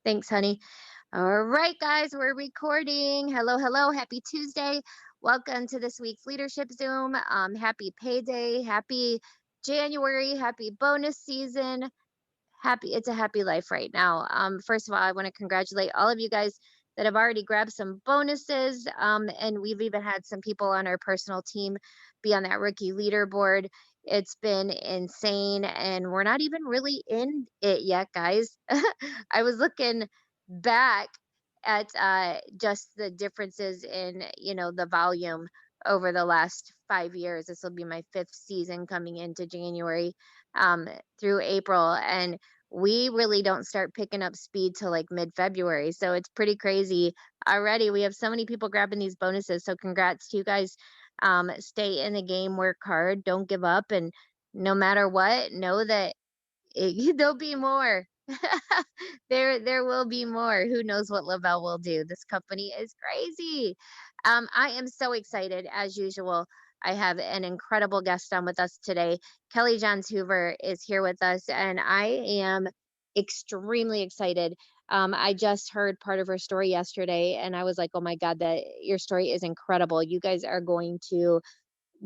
Thanks, honey. All right, guys, we're recording. Hello, hello. Happy Tuesday. Welcome to this week's Leadership Zoom. Happy payday. Happy January. Happy bonus season. It's a happy life right now. First of all, I want to congratulate all of you guys that have already grabbed some bonuses. And we've even had some people on our personal team be on that rookie leaderboard. It's been insane, and we're not even really in it yet, guys. I was looking back at just the differences in, the volume over the last 5 years. This will be my fifth season coming into January through April. And we really don't start picking up speed till like mid-February. So it's pretty crazy already. We have so many people grabbing these bonuses. So congrats to you guys. Stay in the game, work hard, don't give up, and no matter what, know that there'll be more. There will be more. Who knows what Lavelle will do? This company is crazy. I am so excited as usual. I have an incredible guest on with us today. Kellie Johns Hoover is here with us, and I am extremely excited. I just heard part of her story yesterday, and I was like, "Oh my God, that your story is incredible! You guys are going to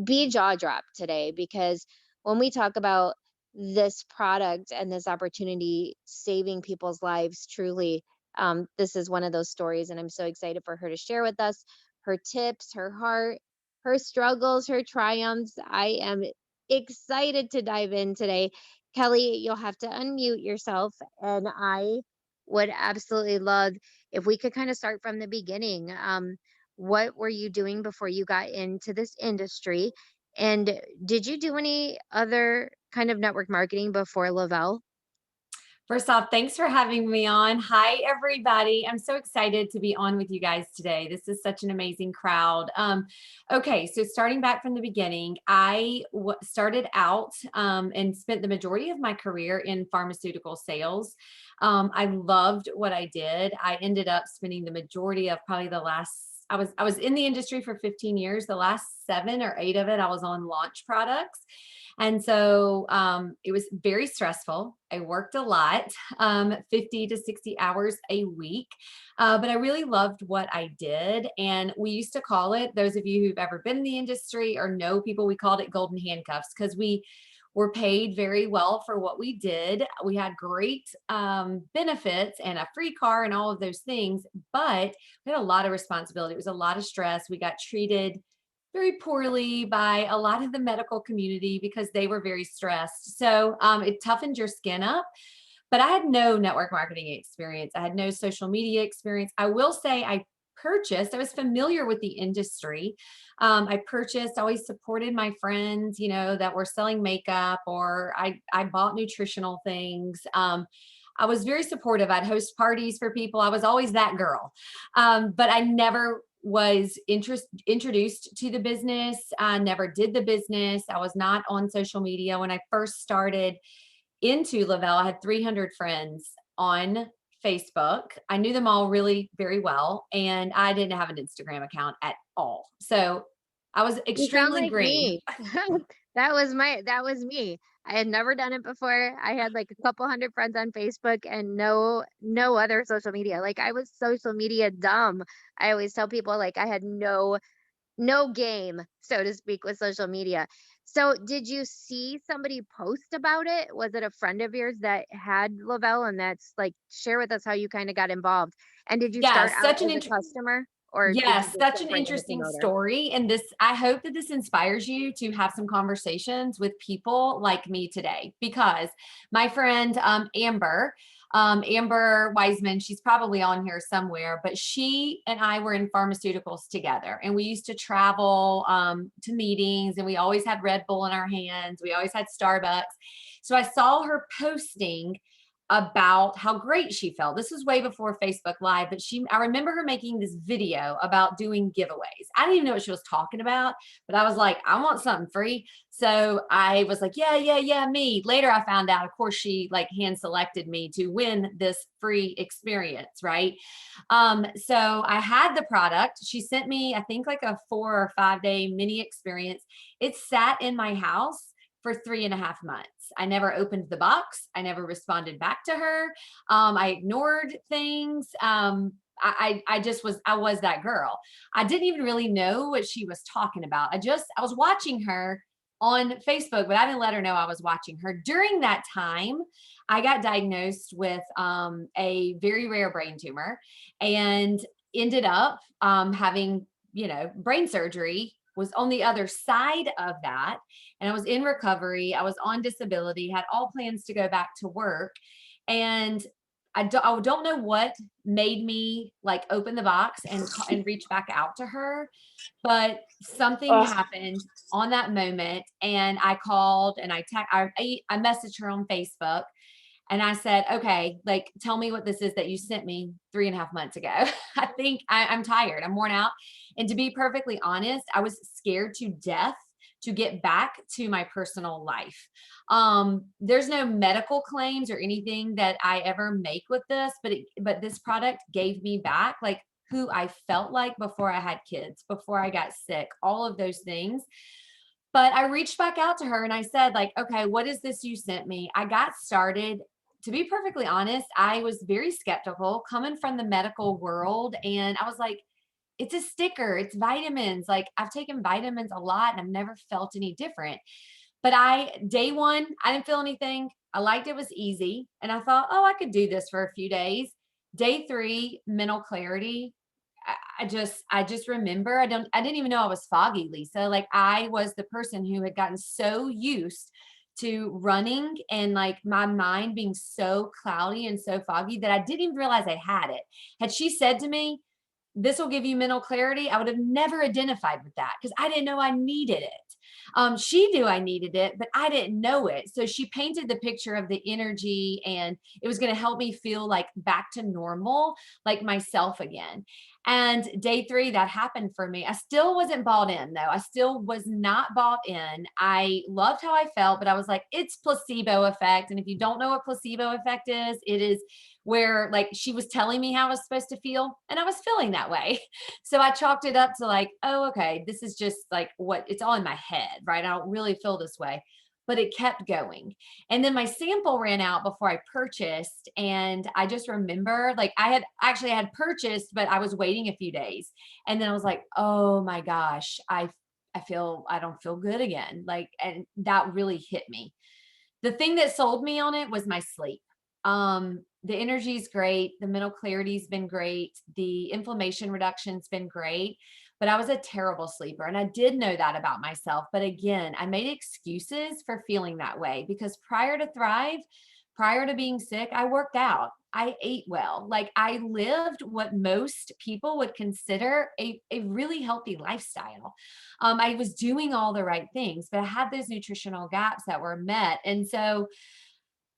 be jaw dropped today because when we talk about this product and this opportunity saving people's lives, truly, this is one of those stories. And I'm so excited for her to share with us her tips, her heart, her struggles, her triumphs. I am excited to dive in today. Kellie, you'll have to unmute yourself. And I would absolutely love if we could kind of start from the beginning. What were you doing before you got into this industry? And did you do any other kind of network marketing before Lavelle? First off, thanks for having me on. Hi, everybody. I'm so excited to be on with you guys today. This is such an amazing crowd. Okay, so starting back from the beginning, I started out and spent the majority of my career in pharmaceutical sales. I loved what I did. I ended up spending the majority of probably the last I was in the industry for 15 years. The last 7 or 8 of it, I was on launch products. And so it was very stressful. I worked a lot, 50 to 60 hours a week, but I really loved what I did. And we used to call it, those of you who've ever been in the industry or know people, we called it golden handcuffs because we were paid very well for what we did. We had great benefits and a free car and all of those things, but we had a lot of responsibility. It was a lot of stress. We got treated very poorly by a lot of the medical community because they were very stressed. So it toughened your skin up. But I had no network marketing experience. I had no social media experience. I will say I was familiar with the industry. I always supported my friends, that were selling makeup, or I bought nutritional things. I was very supportive. I'd host parties for people. I was always that girl. But I never was introduced to the business. I never did the business. I was not on social media. When I first started into Lavelle, I had 300 friends on Facebook. I knew them all really very well, and I didn't have an Instagram account at all. So I was You sound extremely like green. me. That was me. I had never done it before. I had like a couple hundred friends on Facebook and no other social media. Like I was social media dumb. I always tell people like I had no game, so to speak, with social media. So did you see somebody post about it? Was it a friend of yours that had Lavelle, and that's like share with us how you kind of got involved? And did you Yeah, start out such an as a customer or did you Yes, just such jump an right into interesting promoter? story. And I hope that this inspires you to have some conversations with people like me today, because my friend Amber Wiseman, she's probably on here somewhere, but she and I were in pharmaceuticals together, and we used to travel to meetings, and we always had Red Bull in our hands. We always had Starbucks. So I saw her posting about how great she felt. This was way before Facebook Live, but I remember her making this video about doing giveaways. I didn't even know what she was talking about, but I was like, I want something free. So I was like, yeah, yeah, yeah, me. Later I found out, of course, she like hand selected me to win this free experience, right? So I had the product. She sent me, I think, like a 4 or 5 day mini experience. It sat in my house for 3.5 months. I never opened the box. I never responded back to her. I ignored things. I just I was that girl. I didn't even really know what she was talking about. I was watching her on Facebook, but I didn't let her know I was watching her. During that time, I got diagnosed with a very rare brain tumor and ended up having, brain surgery, was on the other side of that. And I was in recovery. I was on disability, had all plans to go back to work. And I don't know what made me like open the box and reach back out to her, but something Oh, happened on that moment, and I called and I messaged her on Facebook, and I said, okay, like, tell me what this is that you sent me 3.5 months ago. I'm tired. I'm worn out. And to be perfectly honest, I was scared to death to get back to my personal life. There's no medical claims or anything that I ever make with this, but this product gave me back like who I felt like before I had kids, before I got sick, all of those things. But I reached back out to her and I said, like, okay, what is this you sent me? I got started. To be perfectly honest, I was very skeptical coming from the medical world. And I was like, it's a sticker, it's vitamins. Like, I've taken vitamins a lot and I've never felt any different. But day one, I didn't feel anything. I liked it was easy. And I thought, oh, I could do this for a few days. Day three, mental clarity. I just remember I didn't even know I was foggy, Lisa. Like, I was the person who had gotten so used to running and like my mind being so cloudy and so foggy that I didn't even realize I had it. Had she said to me, this will give you mental clarity, I would have never identified with that because I didn't know I needed it. She knew I needed it, but I didn't know it. So she painted the picture of the energy and it was going to help me feel like back to normal, like myself again. And day three, that happened for me. I still wasn't bought in though. I still was not bought in. I loved how I felt, but I was like, it's placebo effect. And if you don't know what placebo effect is, it is where like she was telling me how I was supposed to feel and I was feeling that way. So I chalked it up to like, oh, okay, this is just like what it's all in my head, right? I don't really feel this way, but it kept going. And then my sample ran out before I purchased. And I just remember like I had purchased, but I was waiting a few days. And then I was like, oh my gosh, I don't feel good again. Like, and that really hit me. The thing that sold me on it was my sleep. The energy's great. The mental clarity's been great. The inflammation reduction's been great. But I was a terrible sleeper. And I did know that about myself. But again, I made excuses for feeling that way because prior to Thrive, prior to being sick, I worked out. I ate well. Like I lived what most people would consider a really healthy lifestyle. I was doing all the right things, but I had those nutritional gaps that were met. And so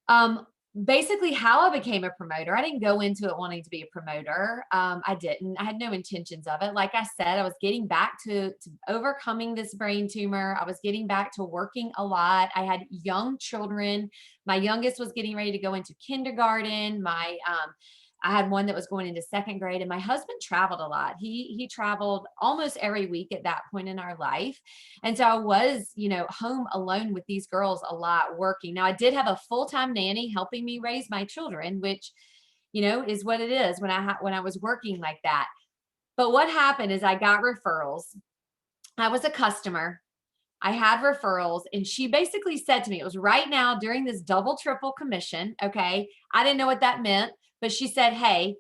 um, basically how I became a promoter, I didn't go into it wanting to be a promoter. I didn't. I had no intentions of it. Like I said, I was getting back to overcoming this brain tumor. I was getting back to working a lot. I had young children. My youngest was getting ready to go into kindergarten. I had one that was going into second grade, and my husband traveled a lot. He traveled almost every week at that point in our life. And so I was, home alone with these girls a lot working. Now I did have a full-time nanny helping me raise my children, which, is what it is when I was working like that. But what happened is I got referrals. I was a customer. I had referrals, and she basically said to me, it was right now during this double, triple commission. Okay. I didn't know what that meant, but she said, hey,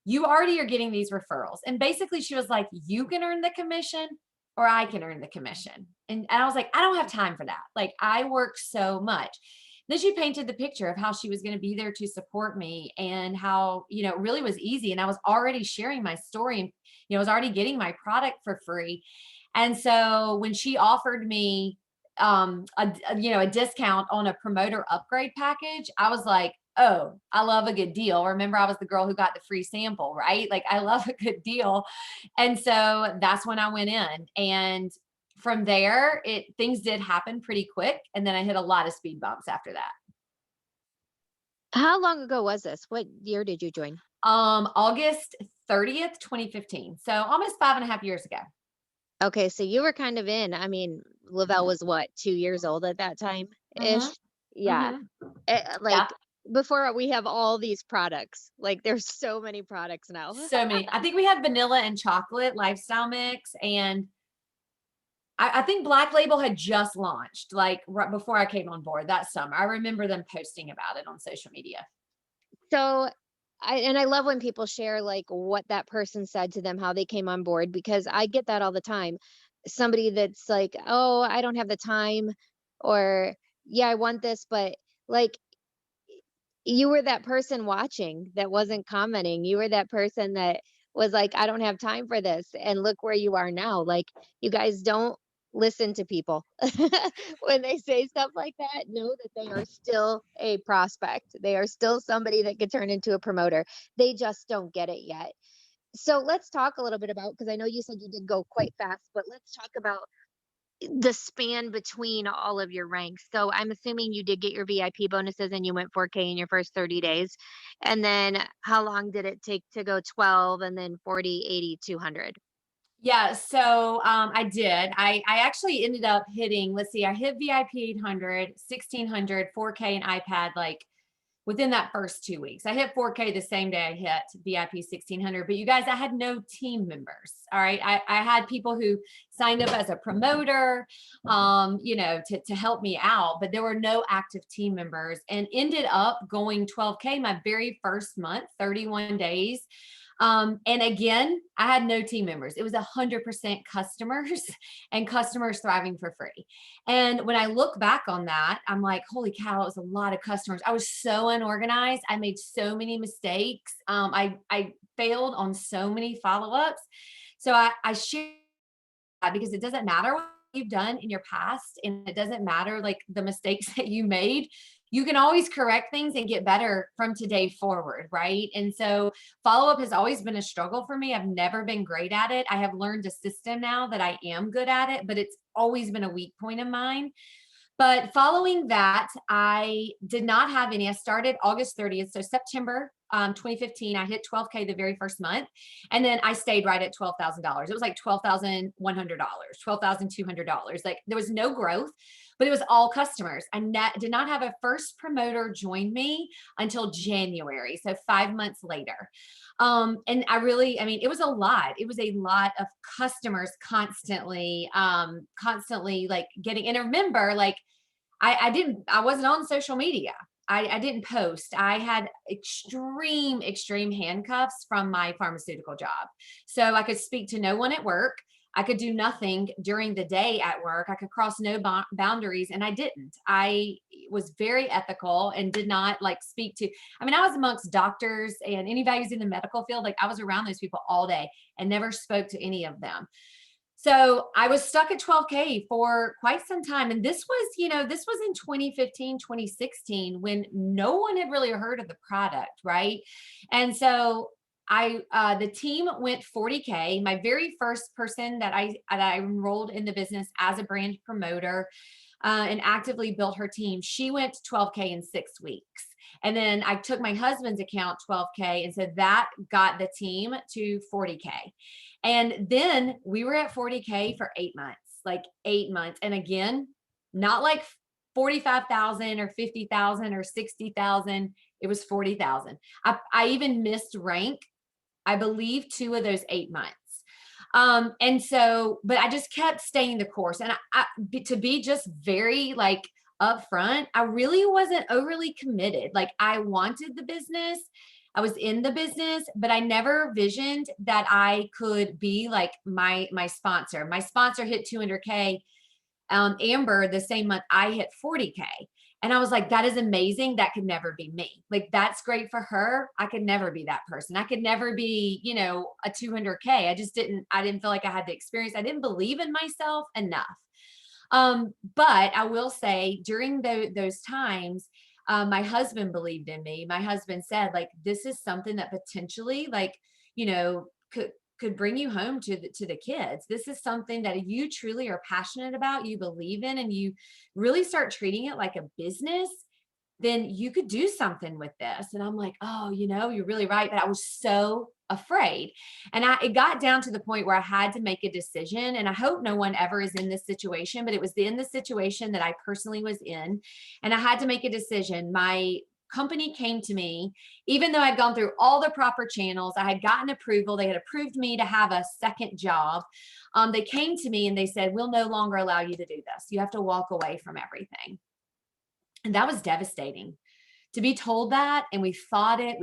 you already are getting these referrals. And basically she was like, you can earn the commission or I can earn the commission. And I was like, I don't have time for that. Like I work so much. Then she painted the picture of how she was going to be there to support me and how, it really was easy. And I was already sharing my story and, I was already getting my product for free. And so when she offered me a discount on a promoter upgrade package, I was like, oh, I love a good deal. Remember, I was the girl who got the free sample, right? Like I love a good deal. And so that's when I went in. And from there, things did happen pretty quick. And then I hit a lot of speed bumps after that. how long ago was this? What year did you join? August 30th, 2015. So almost 5.5 years ago. Okay, so you were kind of in. I mean, Lavelle was what, 2 years old at that time Mhm. ish? Yeah. Mhm. Yeah. Like before we have all these products. Like there's so many products now. So many. I think we had vanilla and chocolate lifestyle mix, and I think Black Label had just launched, like right before I came on board that summer. I remember them posting about it on social media. So I love when people share like what that person said to them, how they came on board, because I get that all the time. Somebody that's like, "Oh, I don't have the time," or "Yeah, I want this," but like you were that person watching that wasn't commenting. You were that person that was like, "I don't have time for this." And look where you are now. Like, you guys don't listen to people. When they say stuff like that, know that they are still a prospect. They are still somebody that could turn into a promoter. They just don't get it yet. So let's talk a little bit about, because I know you said you did go quite fast, but let's talk about the span between all of your ranks. So I'm assuming you did get your VIP bonuses and you went 4K in your first 30 days. And then how long did it take to go 12 and then 40, 80, 200? Yeah, so I did. I actually ended up hitting, let's see, I hit VIP 800, 1600, 4K and iPad like within that first 2 weeks. I hit 4K the same day I hit VIP 1600. But you guys, I had no team members. All right. I had people who signed up as a promoter, to help me out, but there were no active team members and ended up going 12K my very first month, 31 days. And again, I had no team members. It was 100% customers and customers thriving for free. And when I look back on that, I'm like, holy cow, it was a lot of customers. I was so unorganized. I made so many mistakes. I failed on so many follow-ups. So I share that because it doesn't matter what you've done in your past, and it doesn't matter like the mistakes that you made. You can always correct things and get better from today forward, right? And so follow up has always been a struggle for me. I've never been great at it. I have learned a system now that I am good at it, but it's always been a weak point of mine. But following that, I did not have any. I started August 30th. So September 2015, I hit 12K the very first month. And then I stayed right at $12,000. It was like $12,100, $12,200. Like there was no growth, but it was all customers. I did not have a first promoter join me until January. So 5 months later. And I mean, it was a lot. It was a lot of customers constantly like getting, and remember, like, I wasn't on social media. I didn't post. I had extreme handcuffs from my pharmaceutical job. So I could speak to no one at work. I could do nothing during the day at work. I could cross no boundaries, and I didn't. I was very ethical and did not like speak to, I mean, I was amongst doctors and anybody who's in the medical field. Like I was around those people all day and never spoke to any of them. So I was stuck at 12K for quite some time. And this was in 2015, 2016, when no one had really heard of the product, right? And so the team went 40K. My very first person that I enrolled in the business as a brand promoter and actively built her team, she went 12K in 6 weeks. And then I took my husband's account 12K. And so that got the team to 40K. And then we were at 40K for 8 months, like 8 months. And again, not like 45,000 or 50,000 or 60,000. It was 40,000. I even missed rank, I believe, 2 of those 8 months. And so, but I just kept staying the course. And to be just very like upfront, I really wasn't overly committed. Like I wanted the business. I was in the business, but I never visioned that I could be like my sponsor. My sponsor hit 200K. Amber, the same month I hit 40K. And I was like, that is amazing. That could never be me. Like, that's great for her. I could never be that person. I could never be, a 200K. I didn't feel like I had the experience. I didn't believe in myself enough. But I will say during those times, my husband believed in me. My husband said, like, this is something that potentially, like, could bring you home to the kids. This is something that you truly are passionate about, you believe in, and you really start treating it like a business, then you could do something with this. And I'm like, oh, you're really right. But I was so afraid. And it got down to the point where I had to make a decision. And I hope no one ever is in this situation, but it was in the situation that I personally was in. And I had to make a decision. My company came to me, even though I'd gone through all the proper channels, I had gotten approval, they had approved me to have a second job. They came to me and they said, we'll no longer allow you to do this. You have to walk away from everything. And that was devastating to be told that. And we fought it,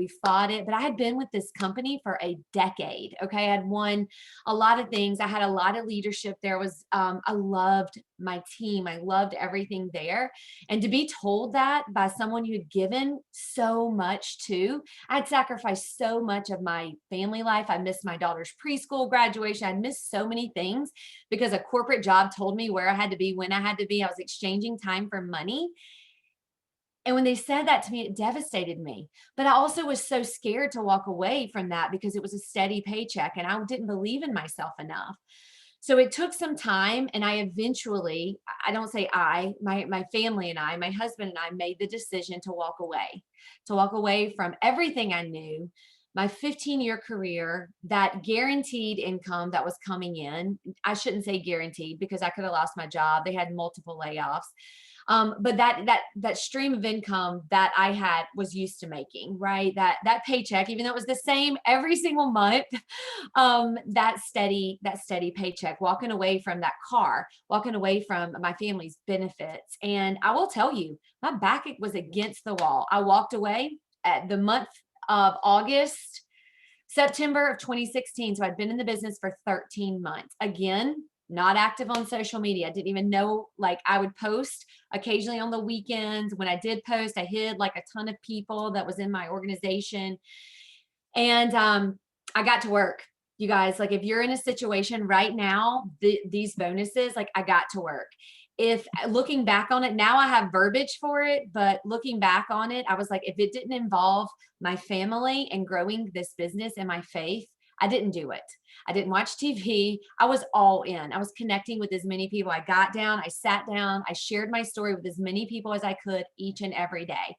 but I had been with this company for a decade. Okay. I had won a lot of things. I had a lot of leadership there. I loved my team. I loved everything there. And to be told that by someone who had given so much to, I'd sacrificed so much of my family life. I missed my daughter's preschool graduation. I missed so many things because a corporate job told me where I had to be, when I had to be. I was exchanging time for money. And when they said that to me, it devastated me. But I also was so scared to walk away from that because it was a steady paycheck and I didn't believe in myself enough. So it took some time. And I eventually, I don't say my family and I, my husband and I made the decision to walk away from everything I knew, my 15-year career, that guaranteed income that was coming in. I shouldn't say guaranteed because I could have lost my job. They had multiple layoffs. But that stream of income that I had was used to making, right? That paycheck, even though it was the same every single month, that steady paycheck, walking away from that car, walking away from my family's benefits. And I will tell you, my back was against the wall. I walked away at the month of August, September of 2016. So I'd been in the business for 13 months. Again, not active on social media. I didn't even know, like, I would post occasionally on the weekends. When I did post, I hid like a ton of people that was in my organization. And I got to work. You guys, like, if you're in a situation right now, these bonuses, like, I got to work. If looking back on it now, I have verbiage for it, but looking back on it, I was like, if it didn't involve my family and growing this business and my faith, I didn't do it. I didn't watch TV. I was all in. I was connecting with as many people. I got down, I sat down, I shared my story with as many people as I could each and every day.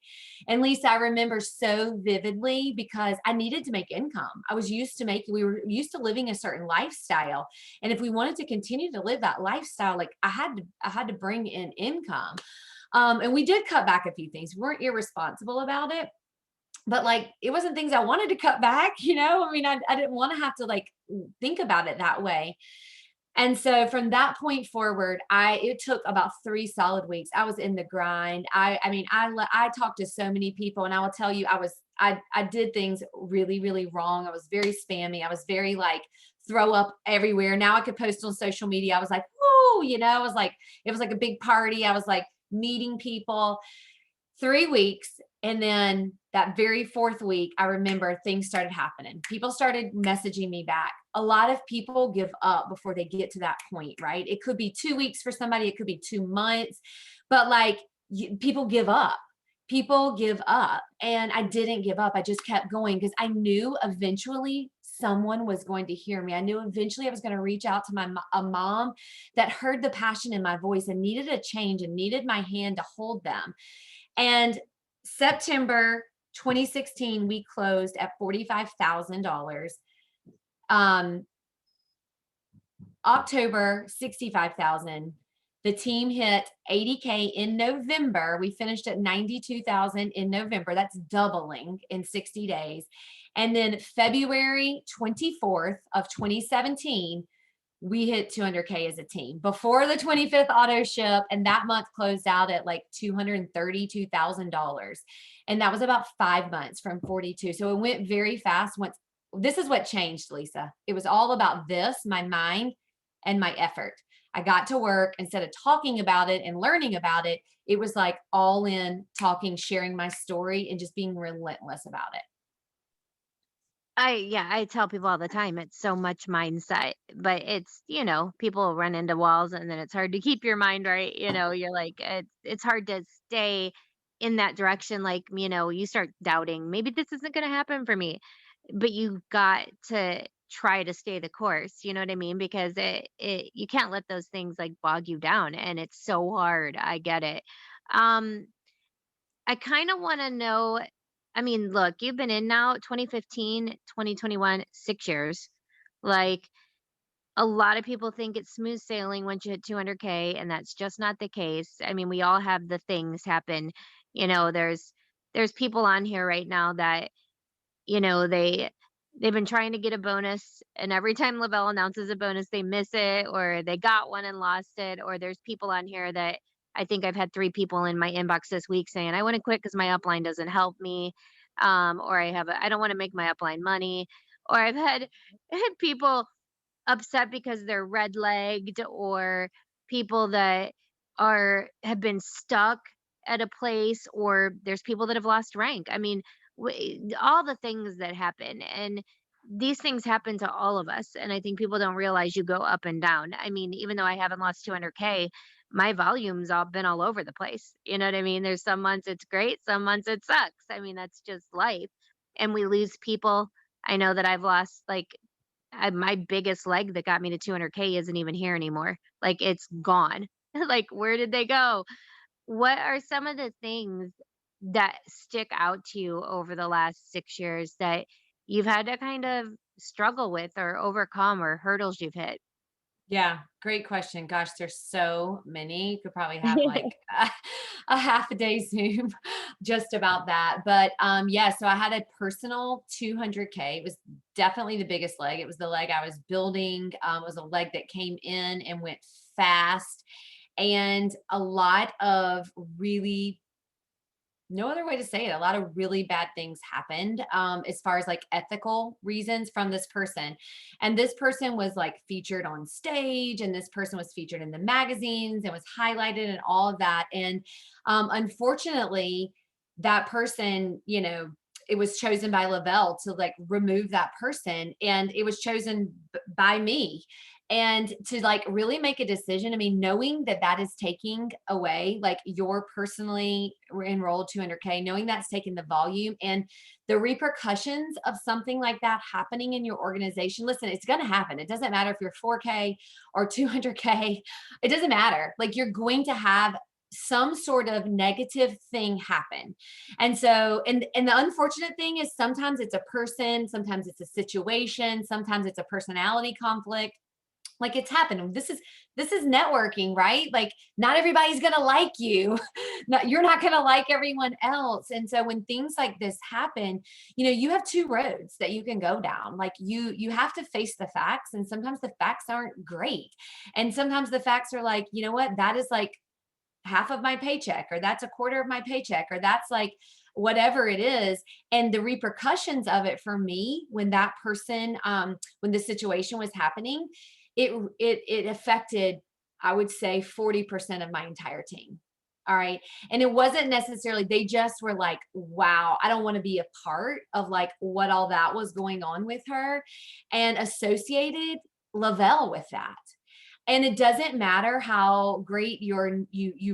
And Lisa, I remember so vividly because I needed to make income. We were used to living a certain lifestyle. And if we wanted to continue to live that lifestyle, like, I had to bring in income. And we did cut back a few things. We weren't irresponsible about it, but, like, it wasn't things I wanted to cut back, you know? I mean, I didn't want to have to, like, think about it that way. And so from that point forward, it took about 3 solid weeks. I was in the grind. I mean, I talked to so many people, and I will tell you, I did things really, really wrong. I was very spammy. I was very, like, throw up everywhere. Now I could post on social media. I was like, "Woo," you know, I was like, it was like a big party. I was like meeting people. 3 weeks, and then that very 4th week, I remember things started happening. People started messaging me back. A lot of people give up before they get to that point, right? It could be 2 weeks for somebody, it could be 2 months, but, like, people give up. People give up, and I didn't give up. I just kept going because I knew eventually someone was going to hear me. I knew eventually I was going to reach out to a mom that heard the passion in my voice and needed a change and needed my hand to hold them. And September 2016, we closed at $45,000. Um, October, 65,000. The team hit 80K in November. We finished at 92,000 in November. That's doubling in 60 days. And then February 24th of 2017, we hit 200K as a team before the 25th auto ship. And that month closed out at like $232,000. And that was about 5 months from 42. So it went very fast. This is what changed, Lisa. It was all about this, my mind and my effort. I got to work. Instead of talking about it and learning about it, it was like all in, talking, sharing my story, and just being relentless about it. Yeah, I tell people all the time, it's so much mindset, but people run into walls and then it's hard to keep your mind right. You're like, it's hard to stay in that direction. Like, you start doubting, maybe this isn't going to happen for me, but you got to try to stay the course. You know what I mean? Because you can't let those things like bog you down. And it's so hard. I get it. Um, I kind of want to know, I mean, look, you've been in now 2015, 2021, 6 years. Like, a lot of people think it's smooth sailing once you hit 200K, and that's just not the case. I mean, we all have the things happen. There's people on here right now that, they've been trying to get a bonus, and every time Lavelle announces a bonus, they miss it, or they got one and lost it. Or there's people on here that I think I've had 3 people in my inbox this week saying, "I wanna quit because my upline doesn't help me," or I don't wanna make my upline money," or I've had had people upset because they're red-legged, or people that have been stuck at a place, or there's people that have lost rank. I mean, all the things that happen, and these things happen to all of us, and I think people don't realize you go up and down. I mean, even though I haven't lost 200K, my volume's all been all over the place. You know what I mean? There's some months it's great, some months it sucks. I mean, that's just life. And we lose people. I know that I've lost, like, my biggest leg that got me to 200K isn't even here anymore. Like, it's gone. Like, where did they go? What are some of the things that stick out to you over the last 6 years that you've had to kind of struggle with or overcome, or hurdles you've hit? Yeah, great question. Gosh, there's so many. You could probably have like a half a day Zoom just about that. But yeah, so I had a personal 200K. It was definitely the biggest leg. It was the leg I was building. It was a leg that came in and went fast, and a lot of really, no other way to say it, a lot of really bad things happened, as far as like ethical reasons from this person. And this person was like featured on stage, and this person was featured in the magazines and was highlighted and all of that. And unfortunately, that person, it was chosen by Lavelle to like remove that person, and it was chosen by me. And to like really make a decision, I mean, knowing that that is taking away like your personally enrolled 200K, knowing that's taking the volume and the repercussions of something like that happening in your organization. Listen, it's going to happen. It doesn't matter if you're 4K or 200K. It doesn't matter. Like, you're going to have some sort of negative thing happen. And so, and the unfortunate thing is, sometimes it's a person, sometimes it's a situation, sometimes it's a personality conflict. Like, it's happened. This is networking, right? Like, not everybody's going to like you. You're not going to like everyone else. And so when things like this happen, you have two roads that you can go down. Like, you have to face the facts, and sometimes the facts aren't great. And sometimes the facts are like, you know what? That is like half of my paycheck, or that's a quarter of my paycheck, or that's like whatever it is. And the repercussions of it for me, when that person, when the situation was happening, it affected, I would say, 40% of my entire team. All right. And it wasn't necessarily, they just were like, wow, I don't want to be a part of like what all that was going on with her, and associated Lavelle with that. And it doesn't matter how great you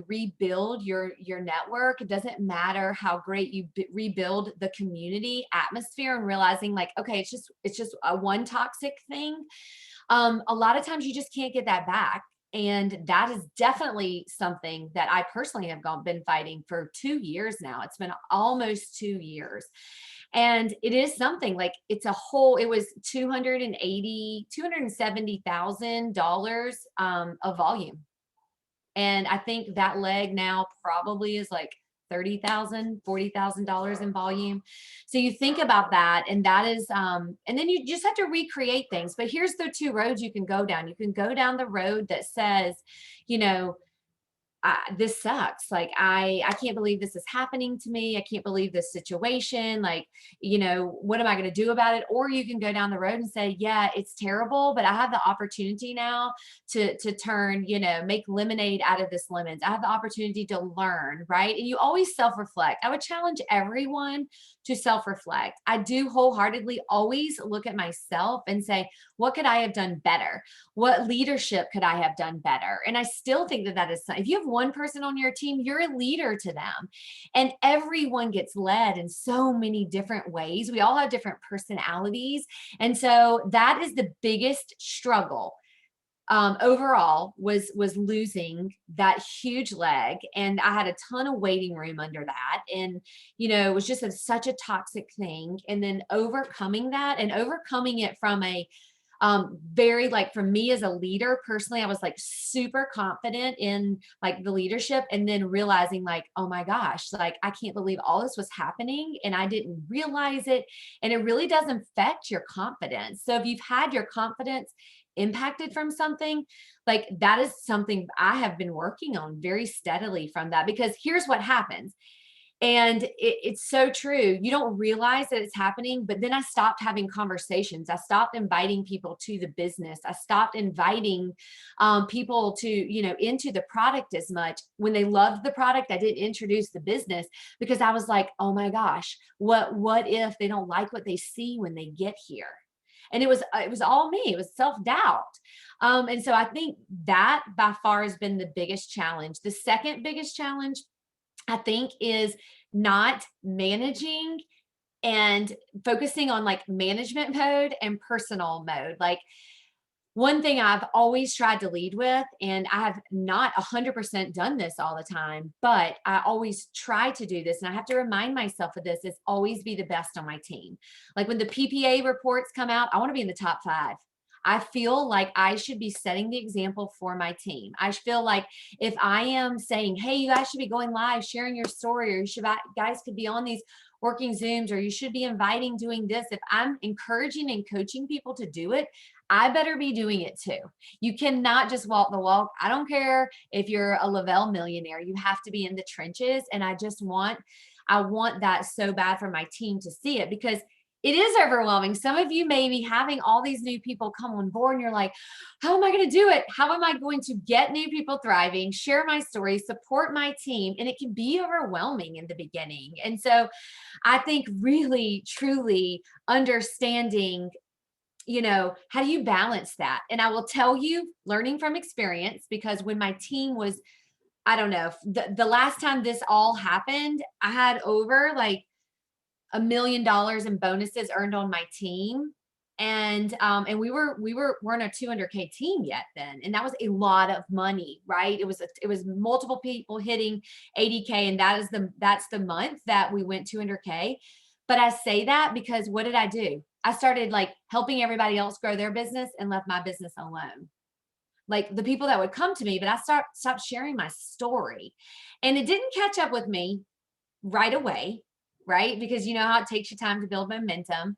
rebuild your network. It doesn't matter how great you rebuild the community atmosphere, and realizing like, okay, it's just a one toxic thing. A lot of times you just can't get that back. And that is definitely something that I personally have been fighting for 2 years now. It's been almost 2 years. And it is something like, it was 270,000 dollars of volume. And I think that leg now probably is like 30,000, $40,000 in volume. So you think about that, and that is, and then you just have to recreate things. But here's the two roads you can go down. You can go down the road that says, you know, this sucks. Like, I can't believe this is happening to me. I can't believe this situation. Like, what am I going to do about it? Or you can go down the road and say, yeah, it's terrible, but I have the opportunity now to turn, make lemonade out of this lemons. I have the opportunity to learn, right? And you always self-reflect. I would challenge everyone to self-reflect. I do wholeheartedly always look at myself and say, what could I have done better? What leadership could I have done better? And I still think that is, if you have one person on your team, you're a leader to them. And everyone gets led in so many different ways. We all have different personalities. And so that is the biggest struggle. overall was losing that huge leg, and I had a ton of waiting room under that, and it was just such a toxic thing. And then overcoming that, and overcoming it from a very, like, for me as a leader personally, I was like super confident in like the leadership, and then realizing like, oh my gosh, like I can't believe all this was happening and I didn't realize it. And it really does affect your confidence. So if you've had your confidence impacted from something, like that is something I have been working on very steadily from that. Because here's what happens, and it's so true. You don't realize that it's happening, but then I stopped having conversations. I stopped inviting people to the business. I stopped inviting people to, into the product as much. When they loved the product, I didn't introduce the business because I was like, oh my gosh, what if they don't like what they see when they get here? And it was all me. It was self-doubt. And so I think that by far has been the biggest challenge. The second biggest challenge, I think, is not managing and focusing on like management mode and personal mode. Like, one thing I've always tried to lead with, and I have not 100% done this all the time, but I always try to do this. And I have to remind myself of this, is always be the best on my team. Like when the PPA reports come out, I want to be in the top 5. I feel like I should be setting the example for my team. I feel like if I am saying, hey, you guys should be going live, sharing your story, or guys could be on these working Zooms, or you should be inviting doing this. If I'm encouraging and coaching people to do it, I better be doing it too. You cannot just walk the walk. I don't care if you're a Lavelle millionaire. You have to be in the trenches. And I want that so bad for my team to see it, because it is overwhelming. Some of you may be having all these new people come on board and you're like, how am I going to do it? How am I going to get new people thriving, share my story, support my team? And it can be overwhelming in the beginning. And so I think really, truly understanding, how do you balance that? And I will tell you, learning from experience, because when my team was, I don't know, the last time this all happened, I had over like $1 million in bonuses earned on my team. And we weren't a 200K team yet then, and that was a lot of money, right? It was multiple people hitting 80K, and that's the month that we went 200K. But I say that because what did I do? I started like helping everybody else grow their business and left my business alone. Like the people that would come to me, but I stopped sharing my story, and it didn't catch up with me right away, right? Because you know how it takes you time to build momentum.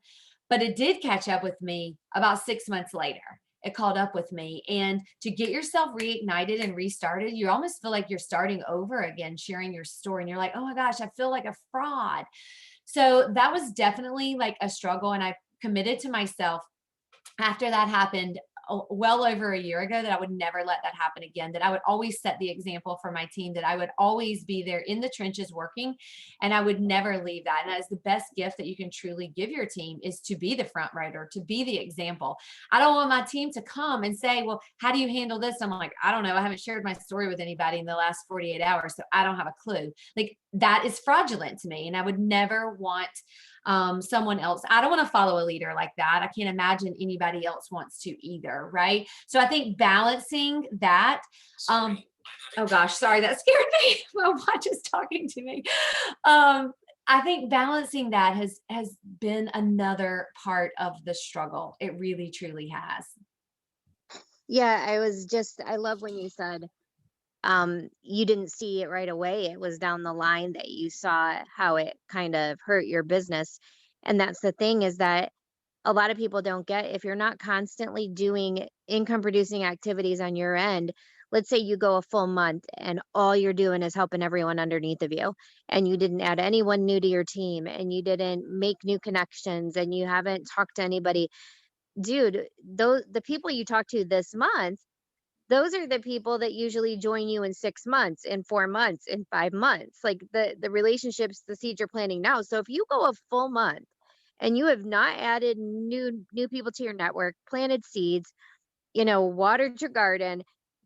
But it did catch up with me about 6 months later. It caught up with me. And to get yourself reignited and restarted, you almost feel like you're starting over again, sharing your story. And you're like, oh my gosh, I feel like a fraud. So that was definitely like a struggle. And I committed to myself after that happened, well over a year ago, that I would never let that happen again, that I would always set the example for my team, that I would always be there in the trenches working, and I would never leave that. And that is the best gift that you can truly give your team, is to be the front writer, to be the example. I don't want my team to come and say, well, how do you handle this? I'm like, I don't know. I haven't shared my story with anybody in the last 48 hours, so I don't have a clue. Like, that is fraudulent to me. And I would never want someone else. I don't want to follow a leader like that. I can't imagine anybody else wants to either. Right. So I think balancing that. Oh gosh, sorry, that scared me. My watch is talking to me. I think balancing that has been another part of the struggle. It really truly has. Yeah, I love when you said you didn't see it right away. It was down the line that you saw how it kind of hurt your business. And that's the thing, is that a lot of people don't get, if you're not constantly doing income producing activities on your end. Let's say you go a full month and all you're doing is helping everyone underneath of you, and you didn't add anyone new to your team, and you didn't make new connections, and you haven't talked to anybody. Dude, those the people you talk to this month, those are the people that usually join you in 6 months, in 4 months, in 5 months. Like the relationships, the seeds you're planting now. So if you go a full month and you have not added new people to your network, planted seeds, watered your garden,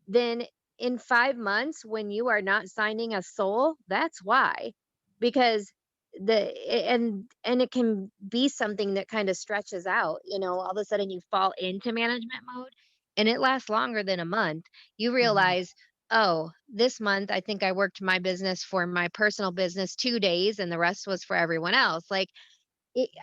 then in 5 months when you are not signing a soul, that's why. Because and it can be something that kind of stretches out, all of a sudden you fall into management mode, and it lasts longer than a month, you Mhm. realize, oh, this month I think I worked my business for my personal business 2 days and the rest was for everyone else. Like,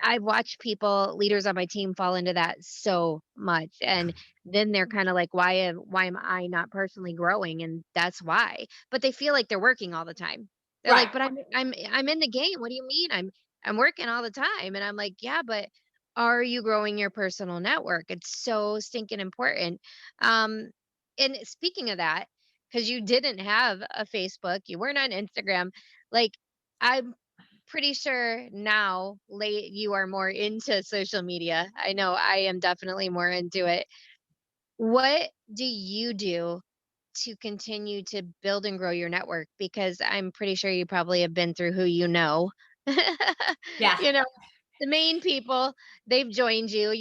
I've watched people, leaders on my team, fall into that so much, and then they're kinda like, why am I not personally growing?" And that's why. But they feel like they're working all the time. They're Right. like, "But I'm in the game. What do you mean? I'm working all the time." And I'm like, "Yeah, but are you growing your personal network?" It's so stinking important. Um, and speaking of that, because you didn't have a Facebook, you weren't on Instagram, like, I'm pretty sure now late you are more into social media. I know I am definitely more into it. What do you do to continue to build and grow your network? Because I'm pretty sure you probably have been through who you know. Yeah. You know, the main people, they've joined you.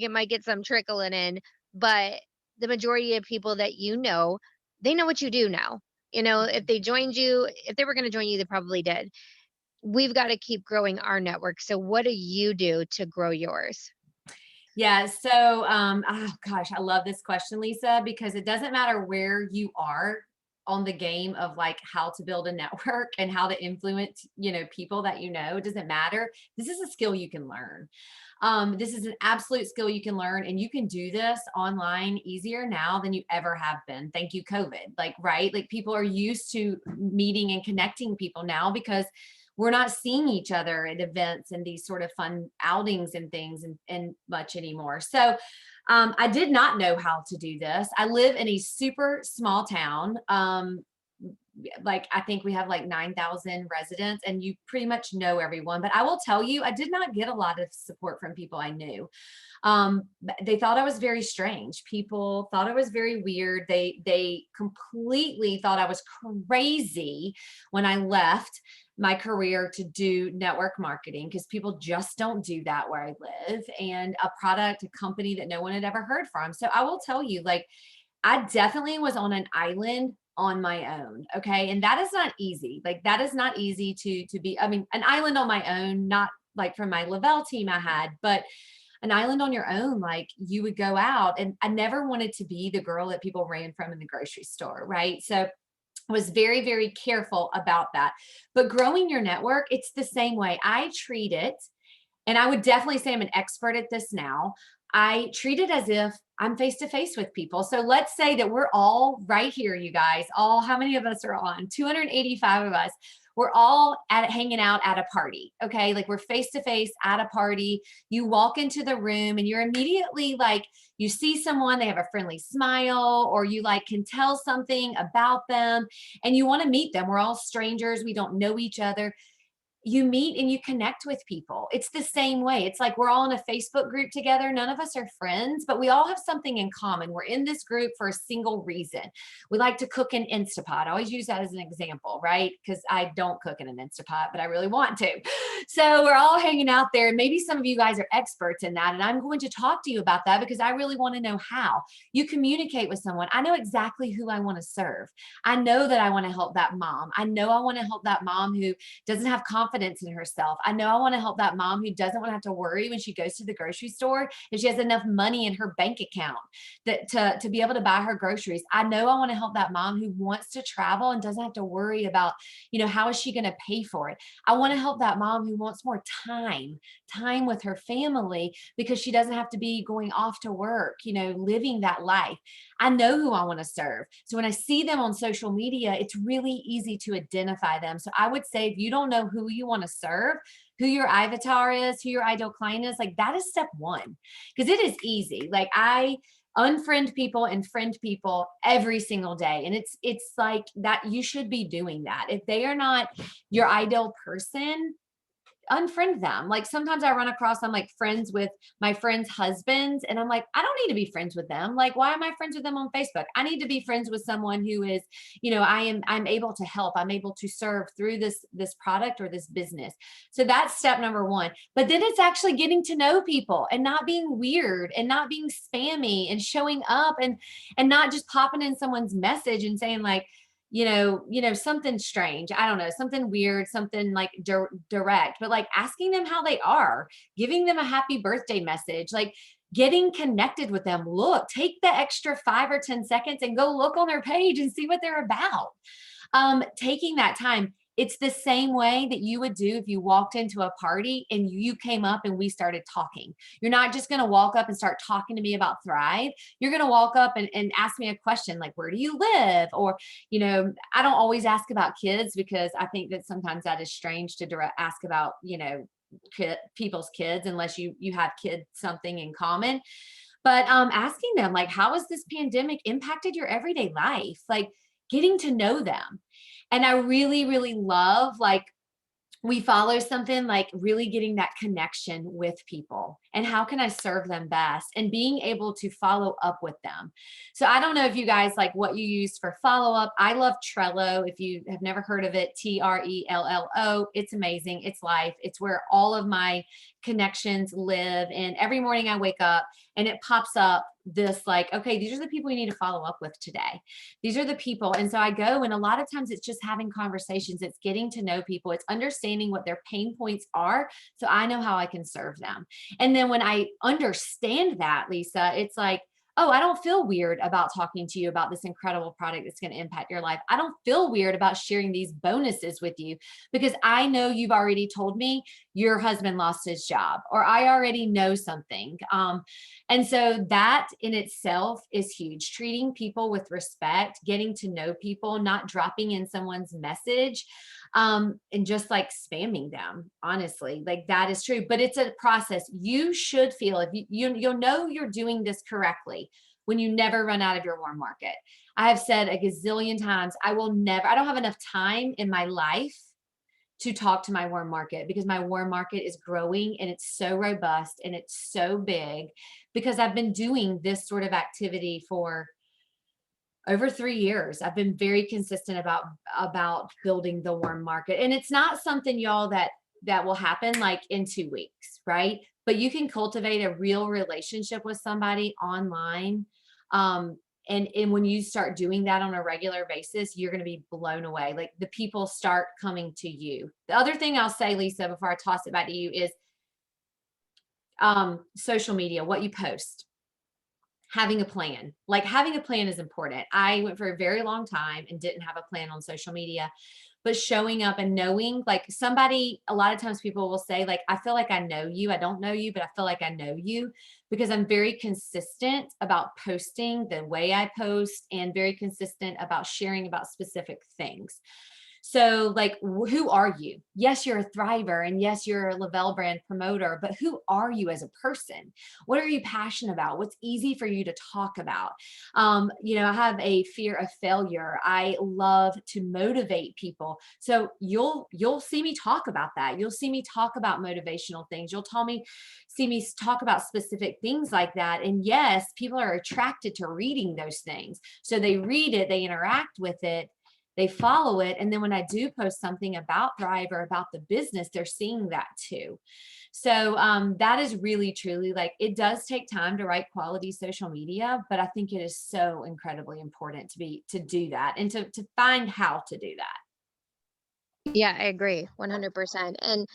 Might get some trickling in, but the majority of people that they know what you do now. If they joined you, if they were going to join you, they probably did. We've gotta keep growing our network, so what do you do to grow yours? Yeah. So, oh gosh, I love this question, Lisa, because it doesn't matter where you are on the game of like how to build a network and how to influence, people that It doesn't matter. This is a skill you can learn. This is an absolute skill you can learn, and you can do this online easier now than you ever have been. Thank you, COVID. Like, right? Like, people are used to meeting and connecting people now because we're not seeing each other at events and these sort of fun outings and things and much anymore. So I did not know how to do this. I live in a super small town. Like, I think we have like 9,000 residents and you pretty much know everyone. But I will tell you, I did not get a lot of support from people I knew. They thought I was very strange. People thought I was very weird. They completely thought I was crazy when I left my career to do network marketing, because people just don't do that where I live, and a product, a company that no one had ever heard from. So I will tell you, like, I definitely was on an island on my own. Okay. And that is not easy. Like, that is not easy to be, I mean, an island on my own, not like from my Lavelle team I had, but an island on your own. Like, you would go out, and I never wanted to be the girl that people ran from in the grocery store. Right. So I was very, very careful about that. But growing your network, it's the same way. I treat it, and I would definitely say I'm an expert at this now. I treat it as if I'm face to face with people. So let's say that we're all right here, you guys. All, how many of us are on? 285 of us. We're all at hanging out at a party. Okay. Like, we're face to face at a party. You walk into the room and you're immediately like, you see someone, they have a friendly smile, or you like can tell something about them and you want to meet them. We're all strangers. We don't know each other. You meet and you connect with people. It's the same way. It's like we're all in a Facebook group together. None of us are friends, but we all have something in common. We're in this group for a single reason. We like to cook in Instapot. I always use that as an example, right? Because I don't cook in an Instapot, but I really want to. So we're all hanging out there. Maybe some of you guys are experts in that. And I'm going to talk to you about that because I really want to know how you communicate with someone. I know exactly who I want to serve. I know that I want to help that mom. I know I want to help that mom who doesn't have confidence in herself. I know I want to help that mom who doesn't want to have to worry when she goes to the grocery store if she has enough money in her bank account to be able to buy her groceries. I know I want to help that mom who wants to travel and doesn't have to worry about, how is she going to pay for it? I want to help that mom who wants more time with her family because she doesn't have to be going off to work, living that life. I know who I want to serve. So when I see them on social media, it's really easy to identify them. So I would say, if you don't know who you want to serve, who your avatar is, who your ideal client is, like, that is step one, because it is easy. Like, I unfriend people and friend people every single day, and it's like that. You should be doing that. If they are not your ideal person, unfriend them. Like, sometimes I run across, I'm like friends with my friends' husbands, and I'm like, I don't need to be friends with them. Like, why am I friends with them on Facebook? I need to be friends with someone who is, I'm able to help. I'm able to serve through this product or this business. So that's step number one. But then it's actually getting to know people and not being weird and not being spammy and showing up and not just popping in someone's message and saying like, something strange. I don't know, something weird, something like direct, but like asking them how they are, giving them a happy birthday message, like getting connected with them. Look, take the extra 5 or 10 seconds and go look on their page and see what they're about. Taking that time, it's the same way that you would do if you walked into a party and you came up and we started talking. You're not just going to walk up and start talking to me about Thrive. You're going to walk up and ask me a question like, where do you live? Or, I don't always ask about kids because I think that sometimes that is strange to ask about, people's kids unless you have kids something in common. But asking them like, how has this pandemic impacted your everyday life? Like getting to know them. And I really, really love like we follow something like really getting that connection with people and how can I serve them best and being able to follow up with them. So I don't know if you guys like what you use for follow up. I love Trello. If you have never heard of it, Trello, it's amazing. It's life. It's where all of my connections live. And every morning I wake up and it pops up this like, okay, these are the people you need to follow up with today. These are the people. And so I go, and a lot of times it's just having conversations, it's getting to know people, it's understanding what their pain points are. So I know how I can serve them. And then when I understand that, Lisa, it's like, oh, I don't feel weird about talking to you about this incredible product that's going to impact your life. I don't feel weird about sharing these bonuses with you because I know you've already told me your husband lost his job, or I already know something. And so that in itself is huge. Treating people with respect, getting to know people, not dropping in someone's message and just like spamming them, honestly, like that is true, but it's a process. You should feel if you'll know you're doing this correctly when you never run out of your warm market. I have said a gazillion times, I don't have enough time in my life to talk to my warm market because my warm market is growing and it's so robust and it's so big because I've been doing this sort of activity for over 3 years. I've been very consistent about building the warm market. And it's not something, y'all, that will happen like in 2 weeks, right? But you can cultivate a real relationship with somebody online. And when you start doing that on a regular basis, you're going to be blown away. Like the people start coming to you. The other thing I'll say, Lisa, before I toss it back to you is social media, what you post. Having a plan. Like having a plan is important. I went for a very long time and didn't have a plan on social media, but showing up and knowing like somebody, a lot of times people will say like, I feel like I know you. I don't know you, but I feel like I know you because I'm very consistent about posting the way I post and very consistent about sharing about specific things. So, like, who are you? Yes, you're a thriver, and yes, you're a Lavelle brand promoter, but who are you as a person? What are you passionate about? What's easy for you to talk about? I have a fear of failure. I love to motivate people. So you'll see me talk about that. You'll see me talk about motivational things. See me talk about specific things like that. And yes, people are attracted to reading those things. So they read it, they interact with it, they follow it. And then when I do post something about Thrive or about the business, they're seeing that too. So that is really, truly like it does take time to write quality social media, but I think it is so incredibly important to do that and to find how to do that. Yeah, I agree 100%. And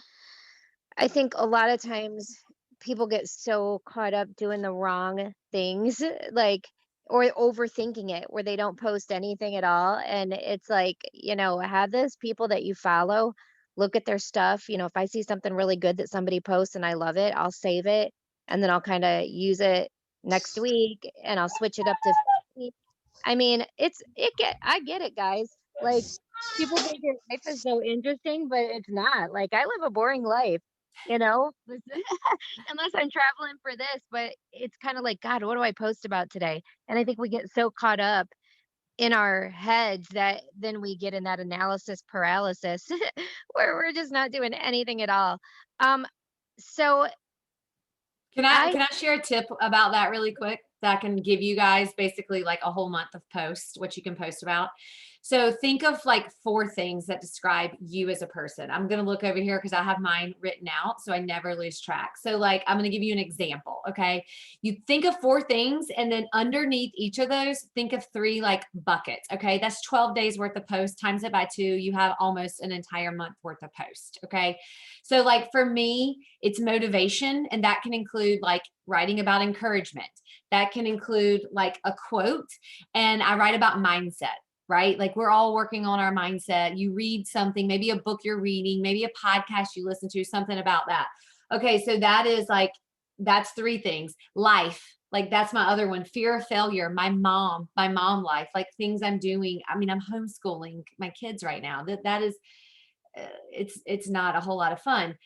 I think a lot of times people get so caught up doing the wrong things, like, or overthinking it, where they don't post anything at all. And it's like, have those people that you follow look at their stuff. If I see something really good that somebody posts and I love it, I'll save it and then I'll kind of use it next week and I'll switch it up to. I mean, I get it, guys. Like, people think your life is so interesting, but it's not. Like, I live a boring life, you know? Unless I'm traveling for this, but it's kind of like, God, what do I post about today? And I think we get so caught up in our heads that then we get in that analysis paralysis where we're just not doing anything at all. Um, so Can I I can I share a tip about that really quick? that can give you guys basically like a whole month of posts, what you can post about. So think of like 4 things that describe you as a person. I'm going to look over here because I have mine written out so I never lose track. So, like, I'm going to give you an example. Okay. You think of 4 things, and then underneath each of those, think of 3 like buckets. Okay. That's 12 days worth of posts, times it by 2. You have almost an entire month worth of post. Okay. So, like, for me, it's motivation, and that can include like writing about encouragement. That can include like a quote, and I write about mindset, right? Like, we're all working on our mindset. You read something, maybe a book you're reading, maybe a podcast you listen to, something about that. Okay, so that is like, that's 3 things. Life, like that's my other one. Fear of failure, my mom life, like things I'm doing. I mean, I'm homeschooling my kids right now. That is it's not a whole lot of fun.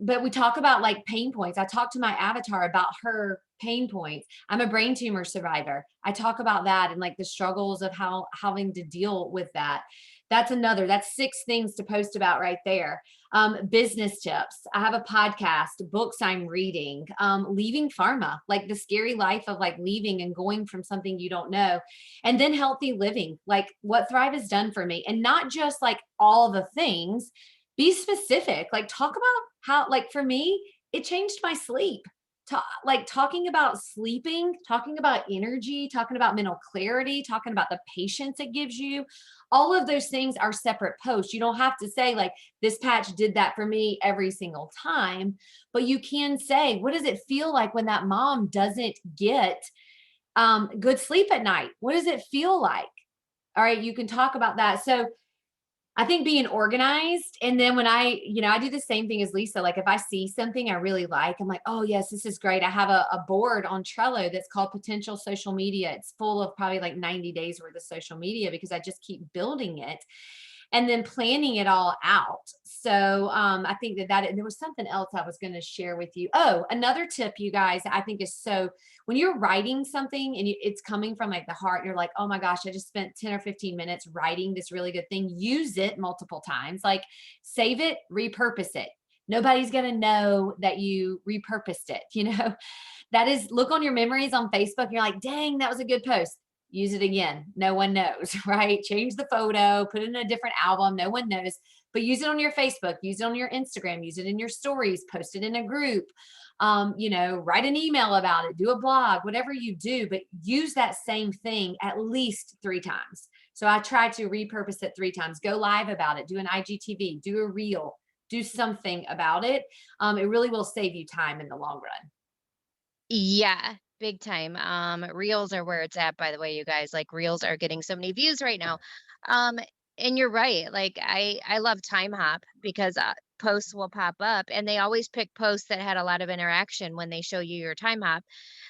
But we talk about like pain points. I talk to my avatar about her pain points. I'm a brain tumor survivor. I talk about that and like the struggles of how having to deal with that. That's 6 things to post about right there. Business tips. I have a podcast, books I'm reading, leaving pharma, like the scary life of like leaving and going from something you don't know. And then healthy living, like what Thrive has done for me. And not just like all the things, be specific. Like, talk about how, like, for me, it changed my sleep. Like talking about sleeping, talking about energy, talking about mental clarity, talking about the patience it gives you. All of those things are separate posts. You don't have to say, like, this patch did that for me every single time, but you can say, what does it feel like when that mom doesn't get good sleep at night? What does it feel like? All right, you can talk about that. So I think being organized. And then when I do the same thing as Lisa. Like, if I see something I really like, I'm like, oh, yes, this is great. I have a board on Trello that's called Potential Social Media. It's full of probably like 90 days worth of social media because I just keep building it and then planning it all out. So I think that there was something else I was going to share with you. Oh, another tip, you guys, I think is so, when you're writing something and it's coming from like the heart, you're like, oh my gosh, I just spent 10 or 15 minutes writing this really good thing. Use it multiple times, like save it, repurpose it. Nobody's going to know that you repurposed it. That is, look on your memories on Facebook. You're like, dang, that was a good post. Use it again. No one knows, right? Change the photo, put it in a different album. No one knows, but use it on your Facebook, use it on your Instagram, use it in your stories, post it in a group, write an email about it, do a blog, whatever you do, but use that same thing at least 3 times. So I try to repurpose it 3 times, go live about it, do an IGTV, do a reel, do something about it. It really will save you time in the long run. Yeah, big time. Reels are where it's at, by the way, you guys. Like, reels are getting so many views right now. Um, and you're right. Like, I love Time Hop because posts will pop up, and they always pick posts that had a lot of interaction when they show you your Time Hop.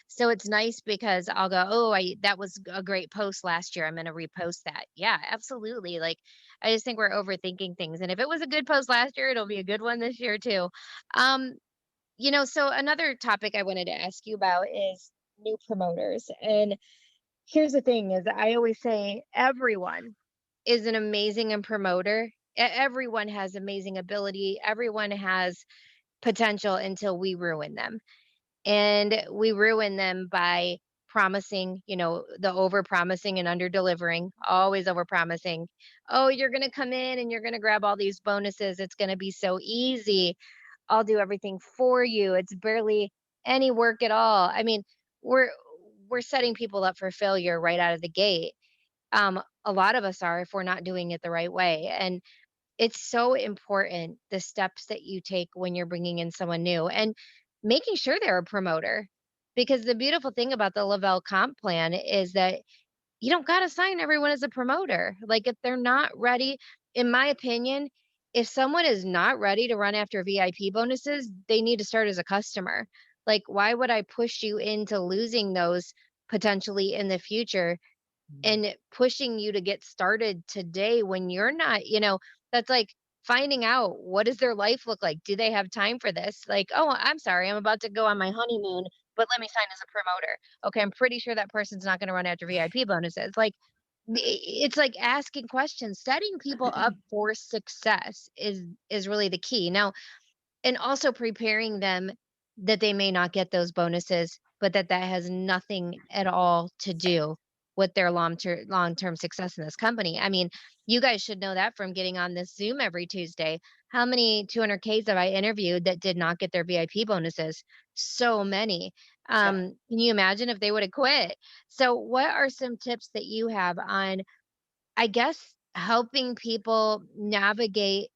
So it's nice because I'll go, oh, I that was a great post last year. I'm gonna repost that. Yeah, absolutely. Like, I just think we're overthinking things, and if it was a good post last year, it'll be a good one this year too. Um, so another topic I wanted to ask you about is new promoters. And here's the thing is I always say everyone is an amazing and promoter. Everyone has amazing ability. Everyone has potential until we ruin them. And we ruin them by promising, the over promising and under delivering, always over promising. Oh, you're going to come in and you're going to grab all these bonuses. It's going to be so easy. I'll do everything for you. It's barely any work at all. I mean, we're we're setting people up for failure right out of the gate. A lot of us are if we're not doing it the right way. And it's so important the steps that you take when you're bringing in someone new and making sure they're a promoter. Because the beautiful thing about the Lavelle comp plan is that you don't gotta sign everyone as a promoter. Like, if they're not ready, in my opinion, if someone is not ready to run after VIP bonuses, they need to start as a customer. Like, why would I push you into losing those potentially in the future and pushing you to get started today when you're not, that's like finding out what does their life look like? Do they have time for this? Like, oh, I'm sorry, I'm about to go on my honeymoon, but let me sign as a promoter. Okay, I'm pretty sure that person's not going to run after VIP bonuses. Like, it's like asking questions, setting people up for success is really the key. Now, and also preparing them that they may not get those bonuses but that has nothing at all to do with their long-term success in this company. I mean, you guys should know that from getting on this Zoom every Tuesday. How many 200Ks have I interviewed that did not get their VIP bonuses? So many. Yep. Can you imagine if they would have quit? So, what are some tips that you have on, I guess, helping people navigate,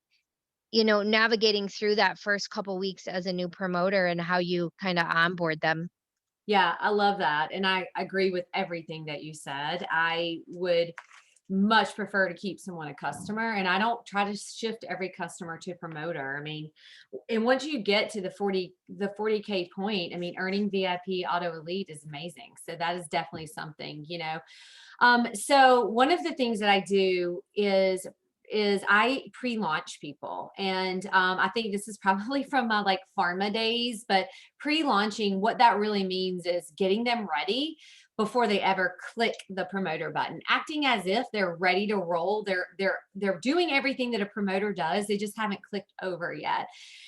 navigating through that first couple weeks as a new promoter and how you kind of onboard them? Yeah, I love that. And I agree with everything that you said. I would much prefer to keep someone a customer, and I don't try to shift every customer to promoter. I mean, and once you get to the 40K point, I mean, earning VIP auto elite is amazing. So that is definitely something, you know. So one of the things that I do is I pre-launch people. And I think this is probably from my like pharma days, but pre-launching, what that really means is getting them ready before they ever click the promoter button, acting as if they're ready to roll. They're doing everything that a promoter does. They just haven't clicked over yet.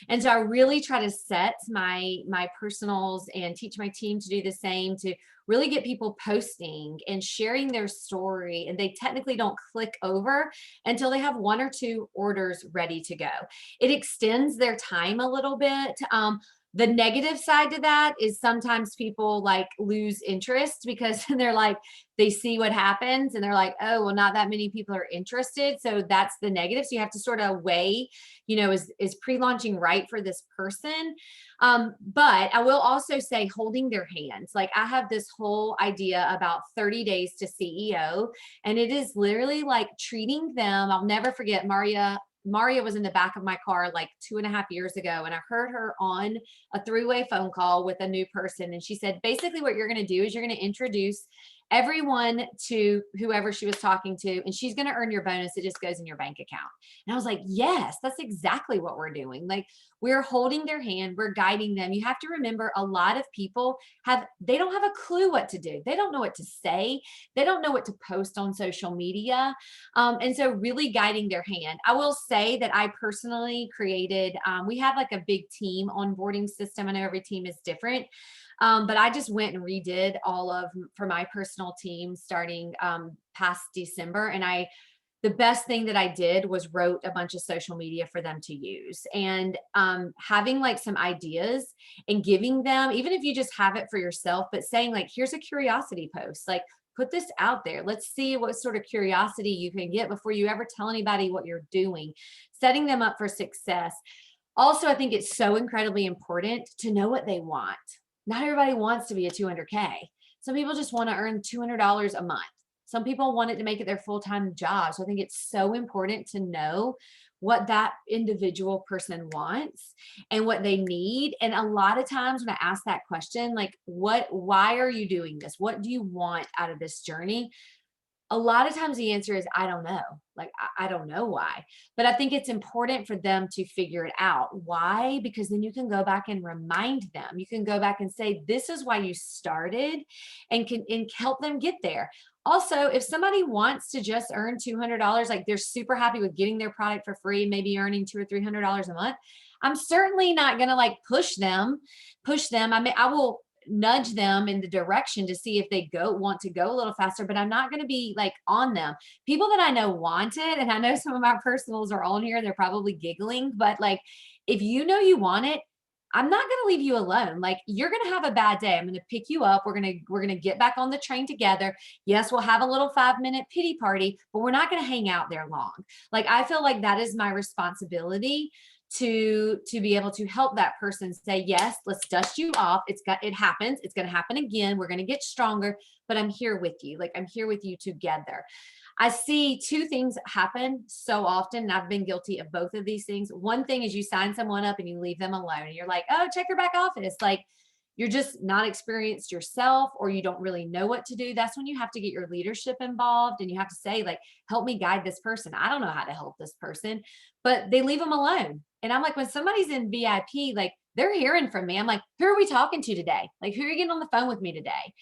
And so I really try to set my personals and teach my team to do the same, to really get people posting and sharing their story. And they technically don't click over until they have one or two orders ready to go. It extends their time a little bit. The negative side to that is sometimes people like lose interest because they're like, they see what happens and they're like, oh, well, not that many people are interested. So that's the negative. So you have to sort of weigh, is pre-launching right for this person? But I will also say holding their hands. Like I have this whole idea about 30 days to CEO, and it is literally like treating them. I'll never forget Maria was in the back of my car like 2.5 years ago, and I heard her on a three-way phone call with a new person. And she said, basically, what you're going to do is you're going to introduce everyone to whoever she was talking to, and she's going to earn your bonus. It just goes in your bank account. And I was like, yes, that's exactly what we're doing. Like we're holding their hand, we're guiding them. You have to remember a lot of people they don't have a clue what to do. They don't know what to say. They don't know what to post on social media. And so really guiding their hand. I will say that I personally created, we have like a big team onboarding system. I know every team is different. But I just went and redid for my personal team starting past December. And the best thing that I did was wrote a bunch of social media for them to use, and having like some ideas and giving them, even if you just have it for yourself, but saying like, here's a curiosity post, like put this out there. Let's see what sort of curiosity you can get before you ever tell anybody what you're doing, setting them up for success. Also, I think it's so incredibly important to know what they want. Not everybody wants to be a 200K. Some people just want to earn $200 a month. Some people want it to make it their full-time job. So I think it's so important to know what that individual person wants and what they need. And a lot of times when I ask that question, like, why are you doing this? What do you want out of this journey? A lot of times the answer is, I don't know. Like, I don't know why. But I think it's important for them to figure it out. Why? Because then you can go back and remind them. You can go back and say, this is why you started, and help them get there. Also, if somebody wants to just earn $200, like they're super happy with getting their product for free, maybe earning $200 or $300 a month, I'm certainly not going to like push them. I mean, I will nudge them in the direction to see if they want to go a little faster, but I'm not going to be like on them. People that I know want it, and I know some of my personals are on here, they're probably giggling, but like if you know you want it, I'm not going to leave you alone. Like you're going to have a bad day. I'm going to pick you up. We're going to get back on the train together. Yes, we'll have a little 5-minute pity party, but we're not going to hang out there long. Like I feel like that is my responsibility to be able to help that person say, yes, let's dust you off. It happens. It's going to happen again. We're going to get stronger, but I'm here with you. Like I'm here with you together. I see two things happen so often, and I've been guilty of both of these things. One thing is you sign someone up and you leave them alone, and you're like, oh, check your back office. Like you're just not experienced yourself, or you don't really know what to do. That's when you have to get your leadership involved, and you have to say, like, help me guide this person. I don't know how to help this person, but they leave them alone. And I'm like, when somebody's in VIP, like they're hearing from me. I'm like, who are we talking to today? Like, who are you getting on the phone with me today?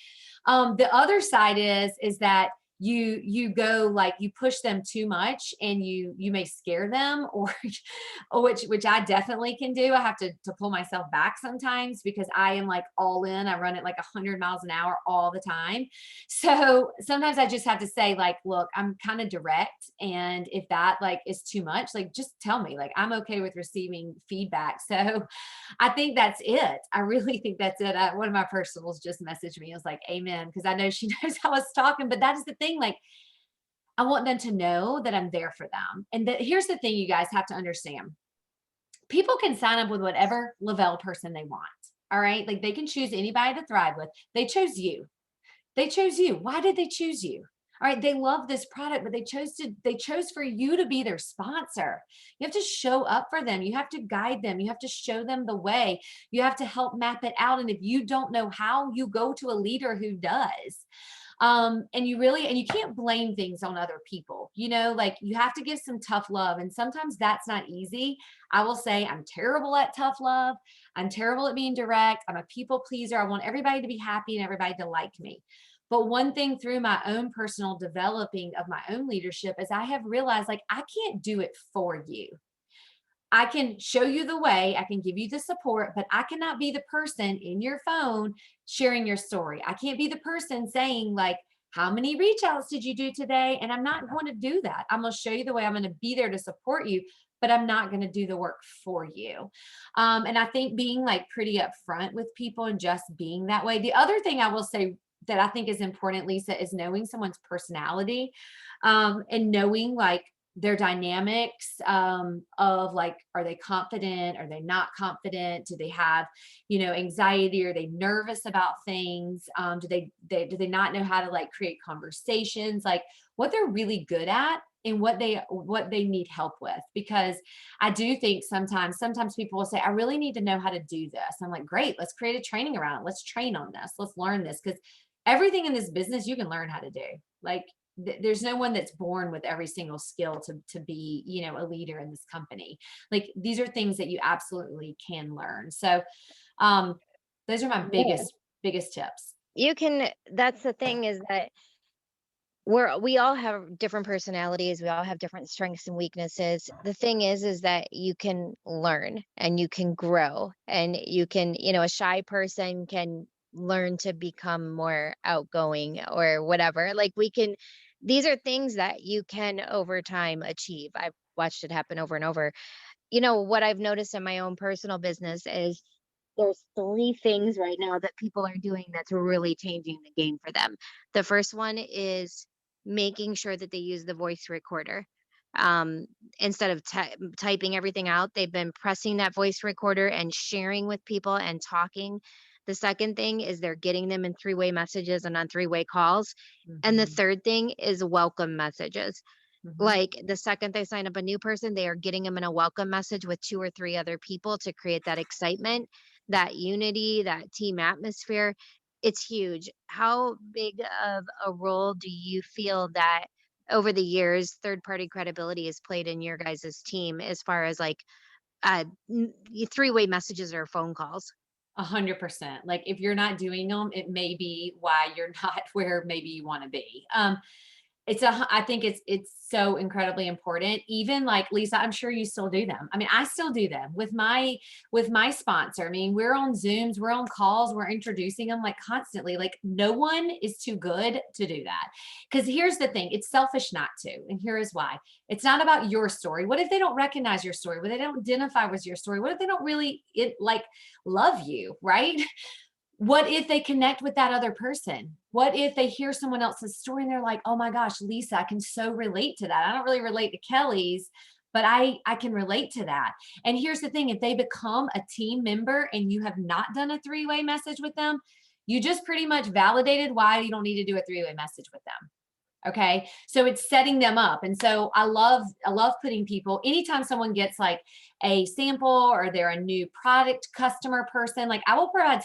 The other side is that you go like you push them too much and you may scare them or which I definitely can do. I have to pull myself back sometimes because I am like all in. I run it like 100 miles an hour all the time. So sometimes I just have to say like, look, I'm kind of direct, and if that like is too much, like just tell me. Like I'm okay with receiving feedback. So I think that's it. I really think that's it. One of my personals just messaged me. I was like, amen. Because I know she knows I was talking, but that is the thing. Like, I want them to know that I'm there for them. And that here's the thing you guys have to understand. People can sign up with whatever Lavelle person they want. All right. Like they can choose anybody to thrive with. They chose you. They chose you. Why did they choose you? All right, they love this product, but they chose for you to be their sponsor. You have to show up for them. You have to guide them. You have to show them the way. You have to help map it out. And if you don't know how, you go to a leader who does. And you can't blame things on other people. Like you have to give some tough love. And sometimes that's not easy. I will say I'm terrible at tough love. I'm terrible at being direct. I'm a people pleaser. I want everybody to be happy and everybody to like me. But one thing through my own personal developing of my own leadership is I have realized like I can't do it for you. I can show you the way, I can give you the support, but I cannot be the person in your phone sharing your story. I can't be the person saying, like, how many reach outs did you do today? And I'm not going to do that. I'm going to show you the way. I'm going to be there to support you, but I'm not going to do the work for you. And I think being like pretty upfront with people and just being that way. The other thing I will say that I think is important, Lisa, is knowing someone's personality, and knowing like their dynamics, of like, are they confident? Are they not confident? Do they have, anxiety? Are they nervous about things? Do they not know how to like create conversations? Like what they're really good at and what they need help with. Because I do think sometimes people will say, I really need to know how to do this. I'm like, great, let's create a training around it. Let's train on this. Let's learn this. Because everything in this business you can learn how to do. Like there's no one that's born with every single skill to be, a leader in this company. Like these are things that you absolutely can learn. So um those are my Yeah. biggest tips. You can That's the thing, is that we all have different personalities, we all have different strengths and weaknesses. The thing is that you can learn and you can grow, and you can, a shy person can learn to become more outgoing or whatever. Like these are things that you can over time achieve. I've watched it happen over and over. What I've noticed in my own personal business is there's three things right now that people are doing that's really changing the game for them. The first one is making sure that they use the voice recorder. Um, Instead of typing everything out, they've been pressing that voice recorder and sharing with people and talking. The second thing is they're getting them in three-way messages and on three-way calls. And the Hmm. third thing is welcome messages. Hmm. Like, the second they sign up a new person, they are getting them in a welcome message with 2 or 3 other people to create that excitement, that unity, that team atmosphere. It's huge. How big of a role do you feel that over the years, third-party credibility has played in your guys' team as far as, like, three-way messages or phone calls? 100%. Like if you're not doing them, it may be why you're not where maybe you want to be. I think it's so incredibly important. Even like Lisa, I'm sure you still do them. I mean, I still do them with my sponsor. I mean, we're on Zooms, we're on calls, we're introducing them like constantly. Like no one is too good to do that. Because here's the thing, it's selfish not to. And here is why. It's not about your story. What if they don't recognize your story? What if they don't identify with your story? What if they don't really like love you, right? What if they connect with that other person? What if they hear someone else's story and they're like, oh my gosh, Lisa, I can so relate to that. I don't really relate to Kellie's, but I can relate to that. And here's the thing, if they become a team member and you have not done a three-way message with them, you just pretty much validated why you don't need to do a three-way message with them. Okay. So it's setting them up. And so I love putting people, anytime someone gets like a sample or they're a new product customer person, like I will provide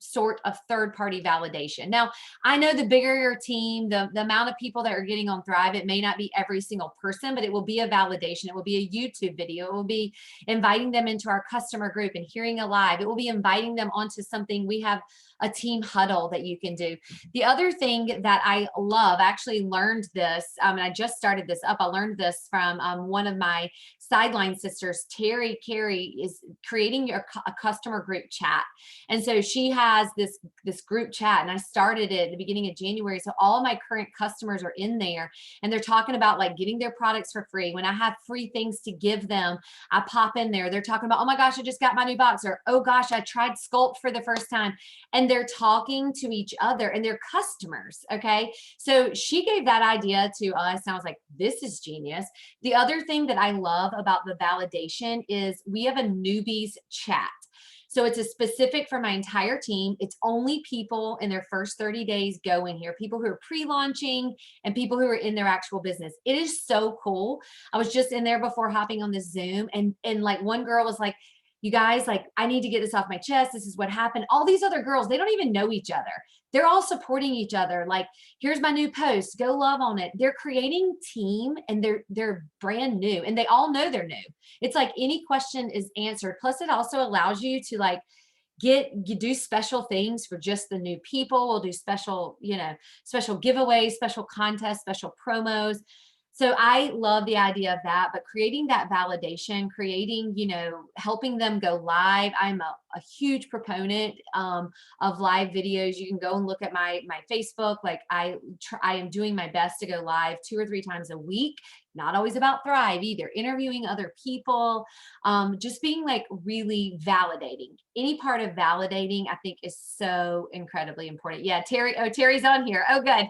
sort of third party validation. Now, I know the bigger your team, the amount of people that are getting on Thrive, it may not be every single person, but it will be a validation. It will be a YouTube video. It will be inviting them into our customer group and hearing a live. It will be inviting them onto something. We have a team huddle that you can do. The other thing that I love, I actually learned this, and I just started this up. I learned this from one of my sideline sisters, Terry Carey, is creating a customer group chat. And so she has this group chat, and I started it at the beginning of January. So all of my current customers are in there, and they're talking about like getting their products for free. When I have free things to give them, I pop in there. They're talking about, oh my gosh, I just got my new box, or oh gosh, I tried Sculpt for the first time. And they're talking to each other and they're customers. Okay. So she gave that idea to us. And I was like, this is genius. The other thing that I love about the validation is we have a newbies chat. So it's a specific for my entire team. It's only people in their first 30 days go in here, people who are pre-launching and people who are in their actual business. It is so cool. I was just in there before hopping on the Zoom, and like one girl was like, you guys, like, I need to get this off my chest. This is what happened. All these other girls, they don't even know each other. They're all supporting each other. Like, here's my new post, go love on it. They're creating team, and they're brand new, and they all know they're new. It's like any question is answered. Plus it also allows you to like you do special things for just the new people. We'll do special, special giveaways, special contests, special promos. So I love the idea of that, but creating that validation, creating, helping them go live. I'm a huge proponent of live videos. You can go and look at my Facebook. Like I am doing my best to go live 2 or 3 times a week. Not always about Thrive either. Interviewing other people, just being like really validating. Any part of validating, I think, is so incredibly important. Yeah, Terry. Oh, Terry's on here. Oh, good.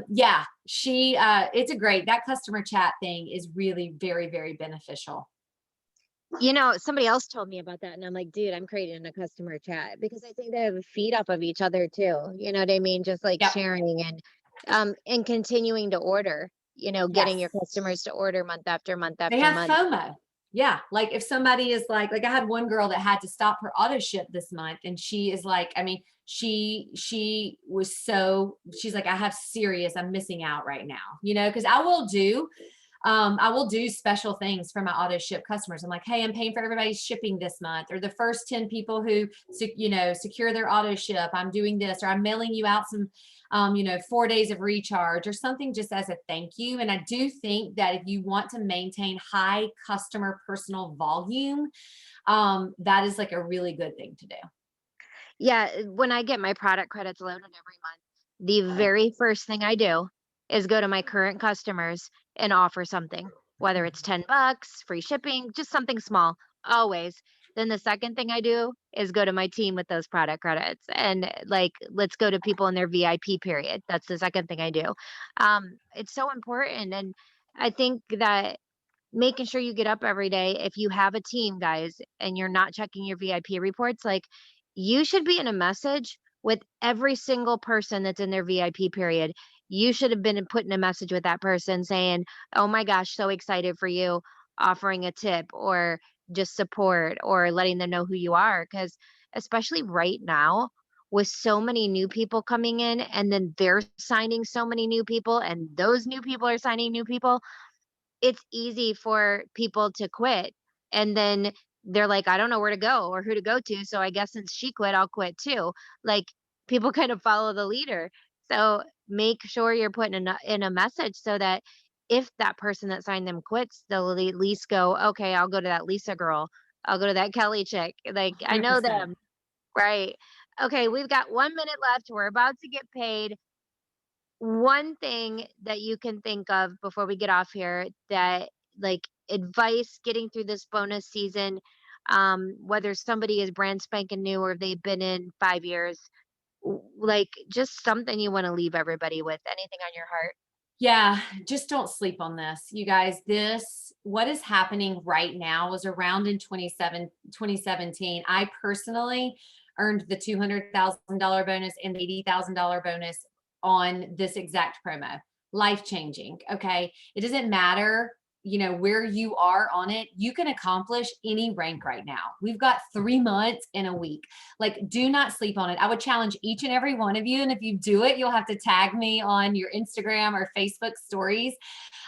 Yeah, it's a great, that customer chat thing is really very, very beneficial. Somebody else told me about that, and I'm like, dude, I'm creating a customer chat because I think they have a feed off of each other too. You know what I mean? Just like Yep. sharing and continuing to order, getting Yes. your customers to order month after month They after have month. FOMO. Yeah. Like if somebody is like I had one girl that had to stop her auto ship this month, and she is like, I mean, she was she's like, I'm missing out right now, because I will do special things for my auto ship customers. I'm like, hey, I'm paying for everybody's shipping this month, or the first 10 people who, secure their auto ship. I'm doing this, or I'm mailing you out some, 4 days of recharge or something just as a thank you. And I do think that if you want to maintain high customer personal volume, that is like a really good thing to do. Yeah, when I get my product credits loaded every month, the very first thing I do is go to my current customers and offer something, whether it's $10, free shipping, just something small, always. Then the second thing I do is go to my team with those product credits and like let's go to people in their VIP period. That's the second thing I do. It's so important, and I think that making sure you get up every day. If you have a team, guys, and you're not checking your VIP reports, like you should be in a message with every single person that's in their VIP period. You should have been putting a message with that person saying, oh my gosh, so excited for you, offering a tip or just support or letting them know who you are. Because especially right now, with so many new people coming in, and then they're signing so many new people, and those new people are signing new people, it's easy for people to quit, and then they're like, "I don't know where to go or who to go to, so I guess since she quit, I'll quit too." Like, people kind of follow the leader. So, make sure you're putting in a message so that if that person that signed them quits, they'll at least go, "Okay, I'll go to that Lisa girl. I'll go to that Kelly chick. Like, I know 100%. them." Right. Okay, we've got 1 minute left. We're about to get paid. One thing that you can think of before we get off here that like advice getting through this bonus season, whether somebody is brand spanking new or they've been in 5 years, like just something you want to leave everybody with, anything on your heart. Yeah, just don't sleep on this. You guys, what is happening right now was around in 2017. I personally earned the $200,000 bonus and the $80,000 bonus on this exact promo. Life changing. Okay. It doesn't matter where you are on it, you can accomplish any rank right now. We've got 3 months in a week. Like, do not sleep on it. I would challenge each and every one of you. And if you do it, you'll have to tag me on your Instagram or Facebook stories.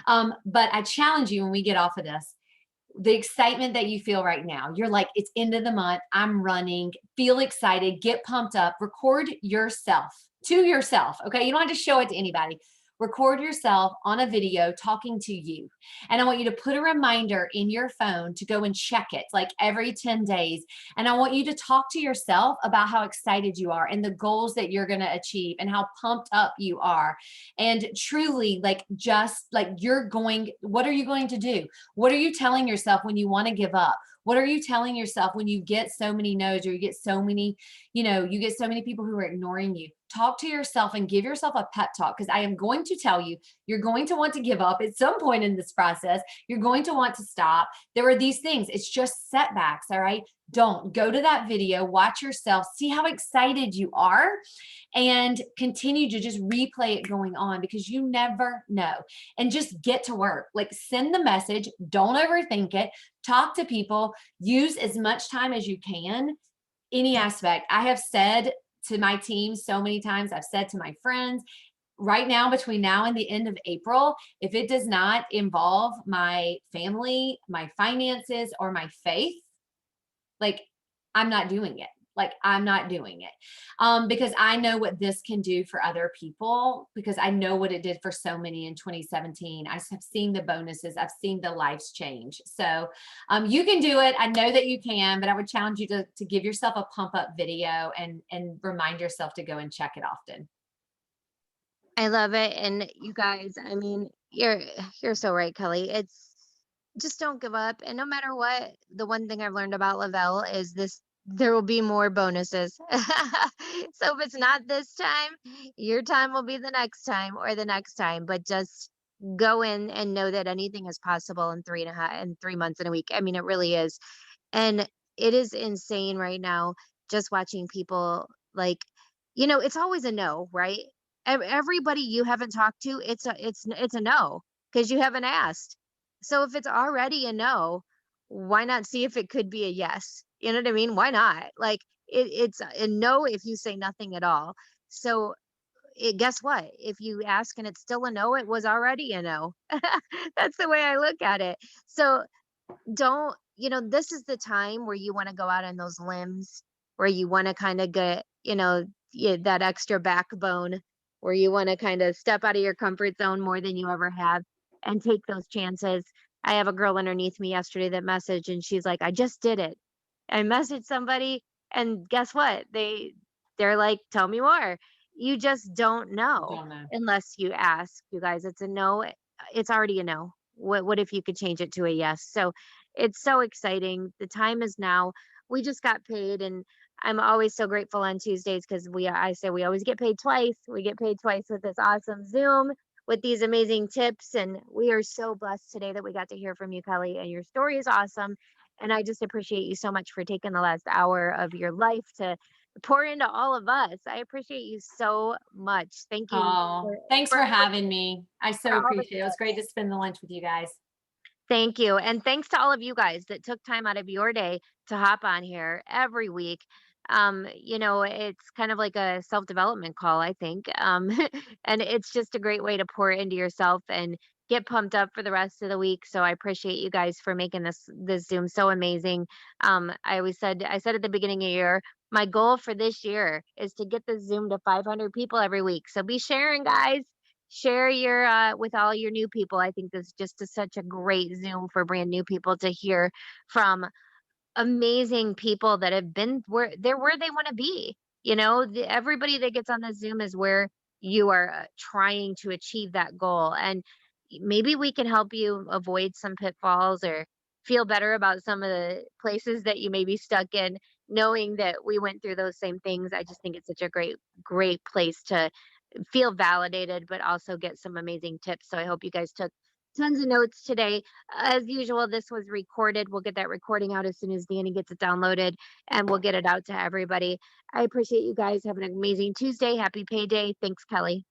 But I challenge you when we get off of this, the excitement that you feel right now. You're like, it's end of the month. I'm running. Feel excited. Get pumped up. Record yourself to yourself. Okay. You don't have to show it to anybody. Record yourself on a video talking to you. And I want you to put a reminder in your phone to go and check it like every 10 days. And I want you to talk to yourself about how excited you are and the goals that you're going to achieve and how pumped up you are. And truly, like, just like what are you going to do? What are you telling yourself when you want to give up? What are you telling yourself when you get so many no's, or you get so many, you get so many people who are ignoring you? Talk to yourself and give yourself a pep talk, because I am going to tell you, you're going to want to give up at some point in this process. You're going to want to stop. There are these things. It's just setbacks. All right. Don't go to that video, watch yourself, see how excited you are, and continue to just replay it going on, because you never know. And just get to work. Like, send the message. Don't overthink it. Talk to people. Use as much time as you can, any aspect. I have said to my team so many times, I've said to my friends, right now, between now and the end of April, if it does not involve my family, my finances, or my faith, like, I'm not doing it. Like, I'm not doing it. Because I know what this can do for other people, because I know what it did for so many in 2017. I have seen the bonuses. I've seen the lives change. So you can do it. I know that you can, but I would challenge you to give yourself a pump up video and remind yourself to go and check it often. I love it. And you guys, I mean, you're so right, Kelly. It's just don't give up. And no matter what, the one thing I've learned about Lavelle is this: there will be more bonuses. So if it's not this time, your time will be the next time or the next time. But just go in and know that anything is possible in 3 months in a week. I mean, it really is. And it is insane right now just watching people, like, it's always a no, right? Everybody you haven't talked to, it's a no, because you haven't asked. So if it's already a no, why not see if it could be a yes? You know what I mean? Why not? Like, it's a no if you say nothing at all. So guess what? If you ask and it's still a no, it was already a no. That's the way I look at it. So don't this is the time where you want to go out on those limbs, where you want to kind of get, yeah, that extra backbone, where you want to kind of step out of your comfort zone more than you ever have and take those chances. I have a girl underneath me yesterday that messaged, and she's like, I just did it. I messaged somebody, and guess what? They're like, tell me more. You just don't know Don't know. unless you ask. You guys, it's a no. It's already a no. What if you could change it to a yes? So it's so exciting. The time is now. We just got paid, and I'm always so grateful on Tuesdays, because I say we always get paid twice. We get paid twice with this awesome Zoom, with these amazing tips. And we are so blessed today that we got to hear from you, Kelly. And your story is awesome. And I just appreciate you so much for taking the last hour of your life to pour into all of us. I appreciate you so much. Thank you Oh, thanks for, for having me. I for so all the appreciate it. It was great to spend the lunch with you guys. Thank you. And thanks to all of you guys that took time out of your day to hop on here every week. It's kind of like a self-development call, I think. And it's just a great way to pour into yourself and get pumped up for the rest of the week. So I appreciate you guys for making this Zoom so amazing. I said at the beginning of the year, my goal for this year is to get the Zoom to 500 people every week. So be sharing, guys. Share your with all your new people. I think this just is such a great Zoom for brand new people to hear from amazing people that have been where they want to be. Everybody that gets on the Zoom is where you are trying to achieve that goal. And maybe we can help you avoid some pitfalls, or feel better about some of the places that you may be stuck in, knowing that we went through those same things. I just think it's such a great place to feel validated, but also get some amazing tips. So I hope you guys took tons of notes today. As usual, this was recorded. We'll get that recording out as soon as Danny gets it downloaded, and we'll get it out to everybody. I appreciate you guys. Have an amazing Tuesday. Happy payday. Thanks, Kelly.